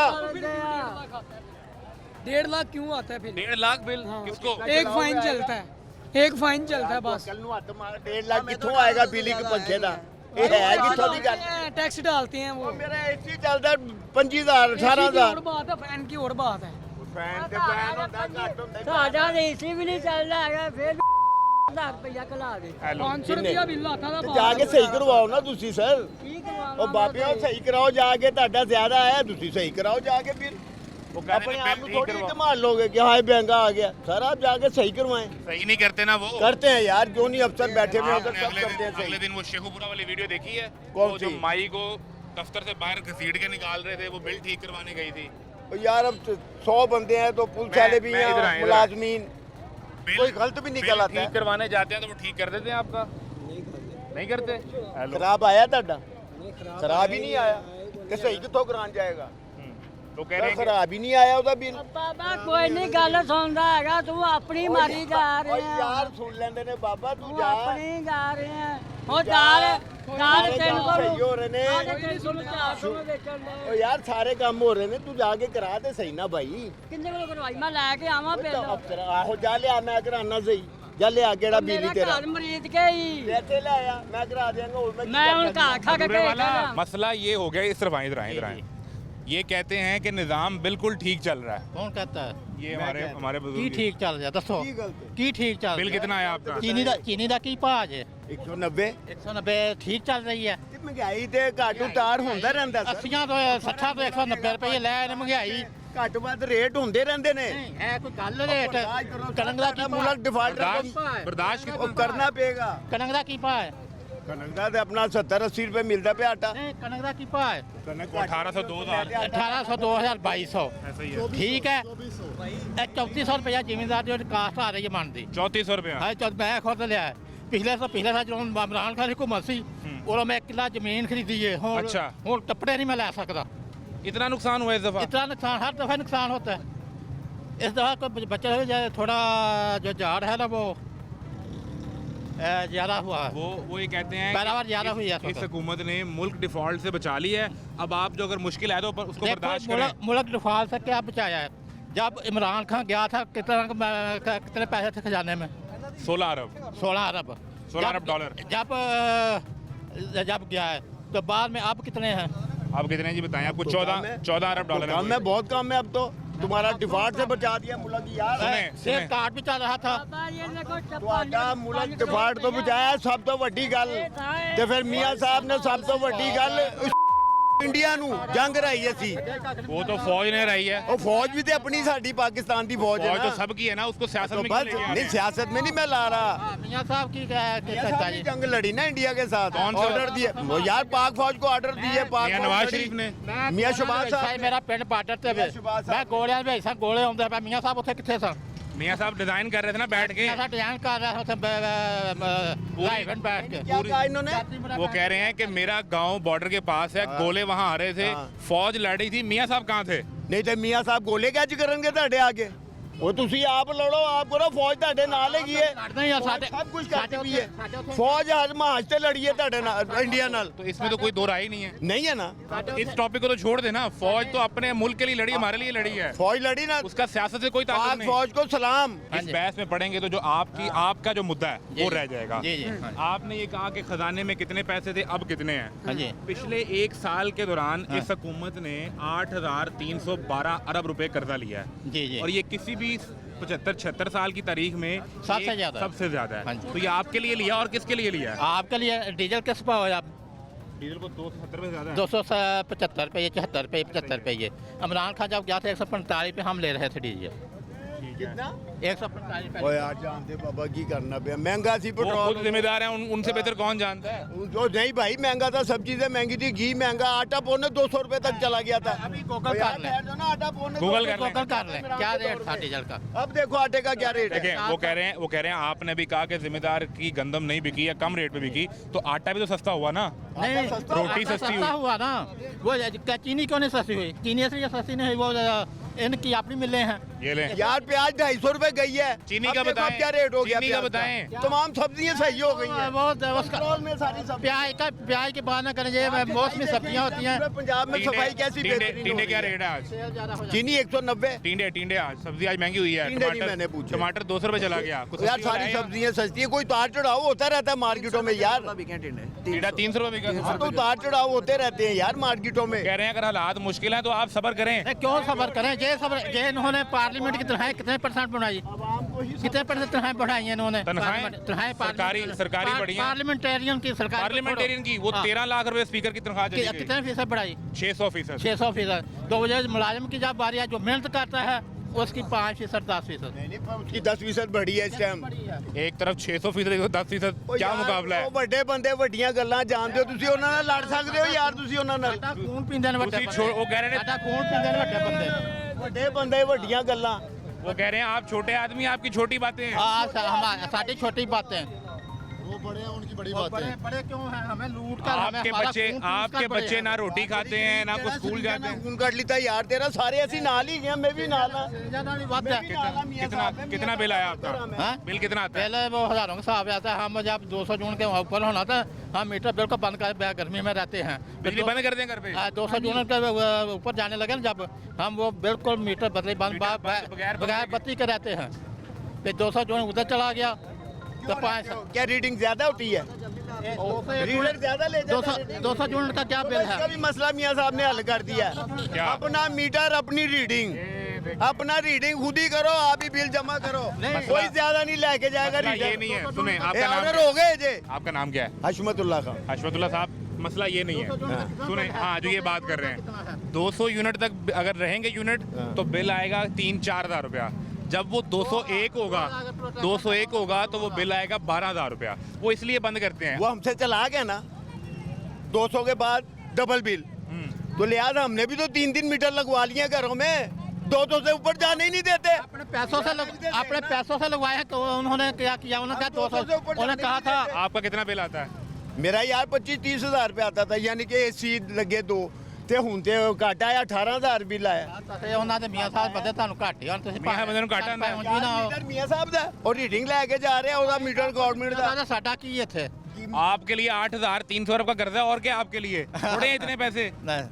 1.5 लाख क्यों आता है फिर? 1.5 लाख बिल किसको? एक फाइन चलता है, एक फाइन चलता है बस। 1.5 लाख कितों आएगा बिजली के पंखे का? ये है कितों की गल? टैक्स डालते हैं वो। मेरा एसी चलता 25,000 18,000। बात है, फैन की और बात है। फैन ते फैन होता घट होता। साडा एसी भी नहीं चल रहा है फिर 1000 रुपया कला दे 500 रुपया बिल आता था। जाके सही करवाओ ना तुसी सर। की करवावा ਉਹ ਬਾਬਿਓ ਸਹੀ ਕਰਾਓ ਜਾ ਕੇ ਤੁਹਾਡਾ ਜ਼ਿਆਦਾ ਆਇਆ ਤੁਸੀਂ ਸਹੀ ਕਰਾਓ ਜਾ ਕੇ ਫਿਰ वो कह रहे अपने हैं आप बिल को ठीक थोड़ी करवाओ। इस्तेमाल लोगे कि हाय महंगा आ गया सर आप जाके सही करवाएं सही नहीं करते ना वो। करते हैं यार क्यों नहीं अफसर बैठे हुए उधर आपने सब करते हैं अगले सही दिन वो शेखुपुरा वाली वीडियो देखी है? कौन वो जो सी? माई को दफ्तर से बाहर घसीट के निकाल रहे थे, वो बिल ठीक करवाने गई थी। और यार अब 100 बंदे हैं तो पुलिस मैं- वाले भी मैं हैं इधर आया, इधर मुलाजमीन बिल- कोई गलत भी निकल बिल आता है ठीक करवाने जाते हैं तो वो ठीक कर देते हैं आपका? नहीं करते। हेलो। खराब आया ਤੁਹਾਡਾ खराब ही नहीं आया कि सही कितों करान जाएगा तो कह रहे हैं कि खराब ही नहीं आया ਉਹਦਾ ਬਿੱਲ ਬਾਬਾ ਕੋਈ ਨਹੀਂ ਗੱਲ ਸੁਣਦਾ ਹੈਗਾ ਤੂੰ ਆਪਣੀ ਮਾਰੀ ਜਾ ਓ ਰਿਹਾ ਯਾਰ ਸੁਣ ਲੈਂਦੇ ਨੇ ਬਾਬਾ ਤੂੰ ਤੂੰ ਜਾ ਆਪਣੀ ਜਾ ਰਿਹਾ ਉਹ ਚਾਰ ਤਿੰਨ ਕੋਲ ਸਹੀ ਹੋ ਰਹੇ ਨੇ ਓ ਯਾਰ ਸਾਰੇ ਕੰਮ ਹੋ ਰਹੇ ਨੇ ਤੂੰ ਜਾ ਕੇ ਕਰਾ ਦੇ ਸਹੀ ਨਾ ਭਾਈ ਕਿੰਨੇ ਕੋਲ ਕਰਵਾਈ ਮੈਂ ਲੈ ਕੇ ਆਵਾਂ ਬਿੱਲ ਅਫਸਰ ਆਹੋ ਜਾ ਲਿਆ ਮੈਂ ਕਰਾਣਾ ਸਹੀ ਜਾ ਲਿਆ ਕਿਹੜਾ ਬਿੱਲ ਮੇਰਾ ਤੇਰਾ ਘਰ ਮਰੀਦ ਕੇ ਹੀ ਲੈਤੇ ਲਾਇਆ ਮੈਂ ਕਰਾ ਦਿਆਂਗਾ ਹੋਰ ਮੈਂ ਮੈਂ ਹੁਣ ਘਰ ਖਾ ਕੇ बुरे वाला भेजना। मसला ये हो गया। इधर आए ये कहते हैं कि निज़ाम बिल्कुल ठीक चल रहा है। कौन कहता है ये हमारे की बुजुर्ग। ठीक चल रहा दसो की ठीक चल बिल ਰਿਹਾ? कितना आया आपका? ਚੀਨੀ ਦਾ ਕੀ ਭਾਅ ਜੇ 190 190 ਠੀਕ ਚੱਲ ਰਹੀ ਹੈ ਤੇ ਮਹਿੰਗਾਈ ਤੇ ਘੱਟ ਉਤਾਰ ਹੁੰਦਾ ਰਹਿੰਦਾ ਸਰ 80 ਤੋਂ 60 ਤੋਂ 190 ਰੁਪਏ ਲੈ ਨੇ ਮਹਿੰਗਾਈ ਘੱਟ ਵੱਧ ਰੇਟ ਹੁੰਦੇ ਰਹਿੰਦੇ ਨੇ ਇਹ ਕੋਈ ਗੱਲ ਰੇਟ ਕਣਕ ਦਾ ਕੀ ਮੁਲਕ ਡਿਫਾਲਟਰ बर्दाश्त ਉਹ कितना? ਕਰਨਾ ਪਏਗਾ ਕਣਕ ਦਾ ਕੀ ਭਾਅ ਹੈ ਕਣਕ ਦਾ ਤੇ ਆਪਣਾ 70 80 ਰੁਪਏ ਮਿਲਦਾ ਪਿਆ ਆਟਾ ਨਹੀਂ ਕਣਕ ਦਾ ਕੀ ਭਾਅ ਹੈ ਕਣਕ 1800 2000 1800 2000 2200 ऐसा ही है। ਠੀਕ ਹੈ ਇਹ 3400 ਰੁਪਏ ਜ਼ਿਮੀਂਦਾਰ ਦੀ ਕਾਸਟ ਆ ਰਹੀ ਹੈ ਮੰਡੀ 3400 रुपया। ਹਾਂ ਚਲ ਮੈਂ ਖੁਦ ਲਿਆ ਹੈ। ਪਿਛਲੇ ਸਾਲ ਜਦੋਂ ਇਮਰਾਨ ਖਾਨ ਦੀ ਹੁਕੂਮਤ ਸੀ ਉਦੋਂ ਮੈਂ 1 ਕਿੱਲਾ ਜ਼ਮੀਨ ਖਰੀਦੀ ਹੈ ਹੁਣ अच्छा। ਹੁਣ ਕੱਪੜੇ नहीं मैं ला सकता इतना नुकसान हुआ इस दफा? इतना नुकसान हर दफ़ा नुकसान होता है इस दफ़ा कोई बच्चा हो जाए थोड़ा जो झाड़ है ना वो ज़्यादा हुआ है वो ये कहते हैं पैदावार ज़्यादा हुई है इस हुकूमत ने मुल्क डिफॉल्ट से बचा लिया है। अब आप जो अगर मुश्किल आए तो उसको बर्दाश्त करें। मुल्क डिफॉल्ट से क्या बचाया है जब इमरान खान गया था कितने पैसे थे खजाने में 16 अरब 16 अरब 16 अरब डॉलर। जब गया है तो बाद में अब कितने हैं आप कितने जी बताएं? आपको 14 अरब डॉलर कम है बहुत कम है अब तो तुम्हारा डिफॉल्ट से बचा दिया मुल्क यार सेफ कार्ड भी चल रहा था ਤੁਹਾਡਾ ਮੁਲਕ ਡਿਫਾਲਟ ਤੋਂ ਬਚਾਇਆ ਸਭ ਤੋਂ ਵੱਡੀ ਗੱਲ ਤੇ ਫਿਰ ਮੀਆਂ ਸਾਹਿਬ ਨੇ ਸਭ ਤੋਂ ਵੱਡੀ ਗੱਲ ਇੰਡੀਆ ਨੂੰ ਜੰਗ ਰਾਈ ਅਸੀਂ वो तो फौज ने रही है। ਉਹ ਫੌਜ ਵੀ ਤੇ ਆਪਣੀ ਸਾਡੀ ਪਾਕਿस्तान ਦੀ ਫੌਜ ਹੈ फौज ना तो सबकी है ना, उसको सियासत तो में बस क्यों लेके आ रहे नहीं हैं? सियासत में नहीं मैं ला रहा मियाँ साहब की मियां साहब ने जंग लड़ी ना इंडिया के साथ कौन सा? ऑर्डर दिए वो यार पाक फौज को ऑर्डर दिए पाक मियां फौज नवाज लड़ी। शरीफ ने। मियां शहबाज साहब मेरा पिंड बार्डर ਤੇ ਮਿਆਂ ਸ਼ਹਬਾਜ਼ ਸਾਹਿਬ ਮੈਂ ਗੋਲਿਆਂ ਦੇ ਵੇਸਾਂ ਗੋਲੇ ਆਉਂਦੇ ਪਏ ਮੀਆਂ ਸਾਹਿਬ ਉੱਥੇ ਕਿੱਥੇ ਸਨ मियाँ साहब डिजाइन कर रहे थे ना बैठ के। ऐसा डिजाइन कर रहा था उत्थे बैठ के क्या कहा इन्होंने वो कह रहे हैं कि मेरा गांव बॉर्डर के पास है, गोले वहां आ रहे थे, फौज लड़ रही थी। मियाँ साहब कहाँ थे? ਨਹੀਂ ਤੇ ਮੀਆਂ ਸਾਹਿਬ ਗੋਲੇ ਕੱਚ ਕਰਨਗੇ ਤੁਹਾਡੇ ਆਗੇ ਉਹ ਤੁਸੀਂ ਆਪ ਲੜੋ ਆਪ ਕਰੋ ਫੌਜ ਤੁਹਾਡੇ ਨਾਲ ਹੈਗੀ ਹੈ ਲੜਦੇ ਹੀ ਆ ਸਾਡੇ ਸਭ ਕੁਝ ਕਰਦੀ ਵੀ ਹੈ ਫੌਜ ਹਰ ਮਾਜ ਤੇ ਲੜੀ ਹੈ ਤੁਹਾਡੇ ਨਾਲ ਇੰਡੀਆ ਨਾਲ तो इसमें तो कोई दो राय ही नहीं है। नहीं है ना इस टॉपिक को तो छोड़ देना। फौज तो अपने मुल्क के लिए लड़ी, हमारे लिए लड़ी है। फौज लड़ी ना उसका सियासत से कोई ताल्लुक पाक नहीं। फौज को सलाम इस बहस में पढ़ेंगे तो जो आपका जो मुद्दा है वो रह जाएगा। जी जी आपने ये कहा कि खजाने में कितने पैसे थे, अब कितने हैं? हाँ जी पिछले एक साल के दौरान इस हुकूमत ने 8,312 अरब रुपए कर्जा लिया है। जी जी और ये किसी भी 75-76 साल की तारीख में सबसे ज्यादा है। सबसे ज्यादा हाँ है। जी। तो ये आपके लिए लिया और किसके लिए लिया है? आपके लिए डीजल किस भाव है आप डीजल को 270 रुपए ज्यादा है। 275 रुपये 74 रुपये 75 रुपये इमरान खान जब गया था 145 पे हम ले रहे थे डीजल कितना 145 रुपये ओए यार जानते बाबा की करना पे महंगा सी वो खुद पेट्रोल जिम्मेदार हैं, उनसे बेहतर कौन जानता है? जो नहीं भाई महंगा था सब चीजें महंगी थी घी महंगा आटा पौने 200 रुपए तक चला गया था अभी गूगल कर लें ना आटा पौने गूगल 200 कर लें। गूगल कर लें क्या रेट था डीजल का अब देखो आटे का क्या रेट है देखें, वो कह रहे हैं आपने भी कहा कि जिम्मेदार की गंदम नहीं बिकी या कम रेट पे बिकी, तो आटा भी तो सस्ता हुआ ना। नहीं रोटी आटा सस्ती सस्ता हुई। हुआ ना वो चीनी क्यों नहीं सस्ती हुई चीनी इसलिए सस्ती नहीं हुई वो इनकी अपनी मिलें हैं ये लें। यार प्याज 250 रुपए गई है। चीनी अब का देखो बताएं। अब क्या रेट हो गया चीनी का प्याज बताएं। तमाम सब्जियां सही हो गई हैं। बहुत पेट्रोल में सारी सब्जियां प्याज की बात ना करें, ये मौसमी सब्जियां होती हैं। पंजाब में सफाई कैसी बेहतरीन टिंडे हो क्या रही है। रेट है आज? चीनी 190। टिंडे आज सब्जी आज महंगी हुई है। टिंडे नहीं मैंने पूछे। टमाटर 200 रुपए चला गया। कुछ यार सब्जी वाला सारी आएगा? सब्जियां सस्ती है, कोई तार चढ़ाव होता रहता है मार्केटों में यार। टिंडा 300 रुपए बिका। तो तार चढ़ाव होते रहते हैं यार मार्केटों में। कह रहे हैं अगर हालात मुश्किल हैं तो आप सब्र करें। क्यों सबर करें? ये इन्होंने पार्लियामेंट की तनख्वाहें कितने % बढ़ाई? कितने % तनख्वाहें बढ़ाई हैं इन्होंने? तनख्वाहें सरकारी बढ़ी हैं। पार्लियामेंटेरियन की सरकार, पार्लियामेंटेरियन की वो 13 लाख रुपए स्पीकर की तनख्वाह चली गई। कितने फीसद बढ़ाई? 600%। 600%। तो मुझे मुलाजिम की जब बारी है, जो मेहनत करता है उसकी 5%, 10%। उसकी 10% बढ़ी है इस टाइम। एक तरफ 600%, 10%, क्या मुकाबला है? ਉਹ ਵੱਡੇ ਬੰਦੇ ਵੱਡੀਆਂ ਗੱਲਾਂ ਜਾਣਦੇ ਹੋ ਤੁਸੀਂ, ਉਹਨਾਂ ਨਾਲ ਲੜ ਸਕਦੇ ਹੋ ਯਾਰ ਤੁਸੀਂ ਉਹਨਾਂ ਨਾਲ। खून पींदे ने ਵੱਡੇ वो कह रहे हैं साਡਾ खून पींदे ने ਵੱਡੇ ਬੰਦੇ। ਵੱਡੇ ਬੰਦੇ ਵੱਡੀਆਂ ਗੱਲਾਂ। वो कह रहे हैं आप छोटे आदमी, आपकी छोटी बातें हैं। साਡੀ छोटी बातें, वो बड़े हैं उनकी बड़ी बात है। बड़े क्यों हैं? हमें लूट कर आपके बच्चे ना रोटी खाते हैं ना कुछ स्कूल जाते हैं। खून ਕੱਢ ਲਿੱਤਾ ਯਾਰ ਤੇਰਾ, ਸਾਰੇ ਅਸੀਂ ਨਾਲ ਹੀ ਗਏ, ਮੈਂ ਵੀ ਨਾਲ ਹਾਂ। कितना बिल आया आपका? बिल कितना आता है? पहले वो हजारों के हिसाब आता है। हम जब 200 जून के ऊपर होना था, हम मीटर बिल को बंद कर गर्मी में रहते हैं। बिजली बंद कर दें घर पे? 200 जून के ऊपर जाने लगे ना जब, हम वो बिल्कुल मीटर बदले बगैर बत्ती के रहते हैं। फिर 200 जून उधर चला गया तो 5 क्या रीडिंग ज्यादा होती है? रीडर ज्यादा ले जाता है। 200 यूनिट का क्या बिल है? इसका भी मसला मियां साहब ने हल कर दिया है। क्या? अपना मीटर अपनी रीडिंग, अपना रीडिंग खुद ही करो, आप ही बिल जमा करो, कोई ज्यादा नहीं लेके जाएगा ये रीडर। नहीं है। सुने, आपका नाम ऑर्डर क्या हो गए जे। आपका नाम क्या है? हशमतुल्लाह खान। हशमतुल्लाह साहब, मसला ये नहीं है। सुने, हाँ जो ये बात कर रहे हैं, 200 यूनिट तक अगर रहेंगे यूनिट तो बिल आएगा 3-4 हज़ार रुपया। जब वो 201 होगा तो वो बिल आएगा 12,000 रुपया। वो इसलिए बंद करते हैं। वो हमसे चला गया ना 200 के बाद डबल बिल, तो लिहाजा हमने भी तो 3-3 मीटर लगवा लिए घरों में, 200 से ऊपर जाने ही नहीं देते। अपने पैसों से लगवाए हैं। तो उन्होंने क्या किया? उन्होंने कहा 200, उन्होंने कहा था। आपका कितना बिल आता है? मेरा यार 25-30 हज़ार रुपया आता था, यानी कि AC लगे 2 ਤੇ ਹੁਣ ਤੇ ਘਾਟਾ ਆਇਆ 18,000 ਬਿੱਲ ਆਇਆ। ਤੇ ਉਹਨਾਂ ਦੇ ਮੀਆਂ ਸਾਹਿਬ ਬੰਦੇ ਤੁਹਾਨੂੰ ਘੱਟ ਹੀ ਹੁਣ ਤੁਸੀਂ ਮੀਆਂ ਬੰਦੇ ਨੂੰ ਘੱਟ ਆਉਂਦਾ ਹੈ। ਮੀਟਰ ਮੀਆਂ ਸਾਹਿਬ ਦਾ ਉਹ ਰੀਡਿੰਗ ਲੈ ਕੇ ਜਾ ਰਿਹਾ, ਉਹਦਾ ਮੀਟਰ ਗਵਰਨਮੈਂਟ ਦਾ। ਸਾਡਾ ਕੀ ਇੱਥੇ? आपके लिए 8,300 रुपये का कर्जा, और क्या आपके लिए थोड़े हैं इतने पैसे?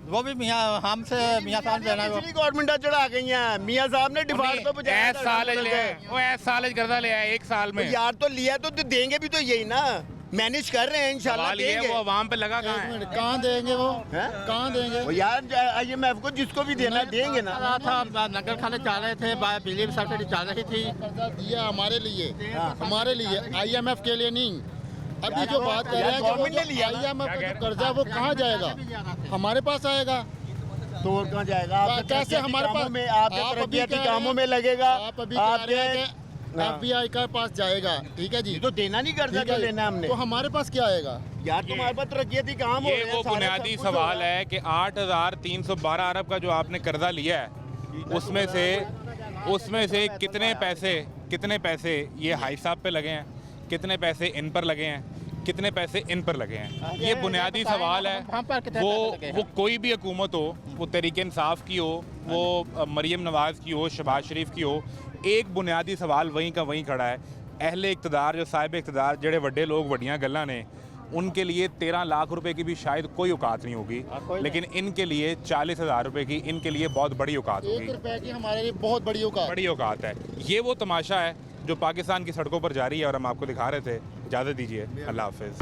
वो भी मियाँ हमसे मियाँ साहब देना है। पिछली गवर्नमेंट चढ़ा गई हैं, मियाँ साहब ने डिफॉल्ट तो बचाया। साल कर्जा लिया है 1 साल में। यार तो लिया तो देंगे भी तो यही ना, मैनेज कर रहे हैं इंशाल्लाह देंगे। वो आवाम पे लगा कहाँ है? कहाँ देंगे वो? कहाँ देंगे वो यार IMF को जिसको भी देना देंगे ना। नगर खाने चल रहे थे, बिजली सब्सिडी चल रही थी। कर्जा दिया हमारे लिए IMF के लिए नहीं। अभी जो बात कर रहे हैं गवर्नमेंट ने लिया IMF का जो कर्जा वो कहाँ जाएगा? हमारे पास आएगा तो और कहाँ जाएगा? कैसे हमारे पास में आपके तरक्याती कामों में लगेगा, आप अभी आपके FBI का पास जाएगा, ठीक है जी। तो देना नहीं कर्जा तो लेना हमने, तो हमारे पास क्या आएगा? यार तुम्हारे पास तरक्याती काम हो ये वो बुनियादी सवाल है कि 8,312 अरब का जो आपने कर्जा लिया है, उसमें से कितने पैसे ये हाई साहब पे लगे हैं, कितने पैसे इन पर लगे हैं, कितने पैसे इन पर लगे हैं? ये बुनियादी सवाल है। वो कोई भी हुकूमत हो, वो तहरीक इंसाफ की हो, वो मरीम नवाज़ की हो, शहबाज शरीफ की हो, एक बुनियादी सवाल वहीं का वहीं खड़ा है। अहले इक़्तिदार, जो साहिब इक़्तिदार, जड़े वड्डे लोग वड्डियां गल्लां ने, उनके लिए 13 लाख रुपए की भी शायद कोई औकात नहीं होगी, लेकिन इनके लिए 40,000 रुपए की इनके लिए बहुत बड़ी औकात होगी। 1 रुपए की हमारे लिए बहुत बड़ी औकात है। ये वो तमाशा है जो पाकिस्तान की सड़कों पर जारी है और हम आपको दिखा रहे थे। इजाज़त दीजिए, अल्लाह हाफ़िज़।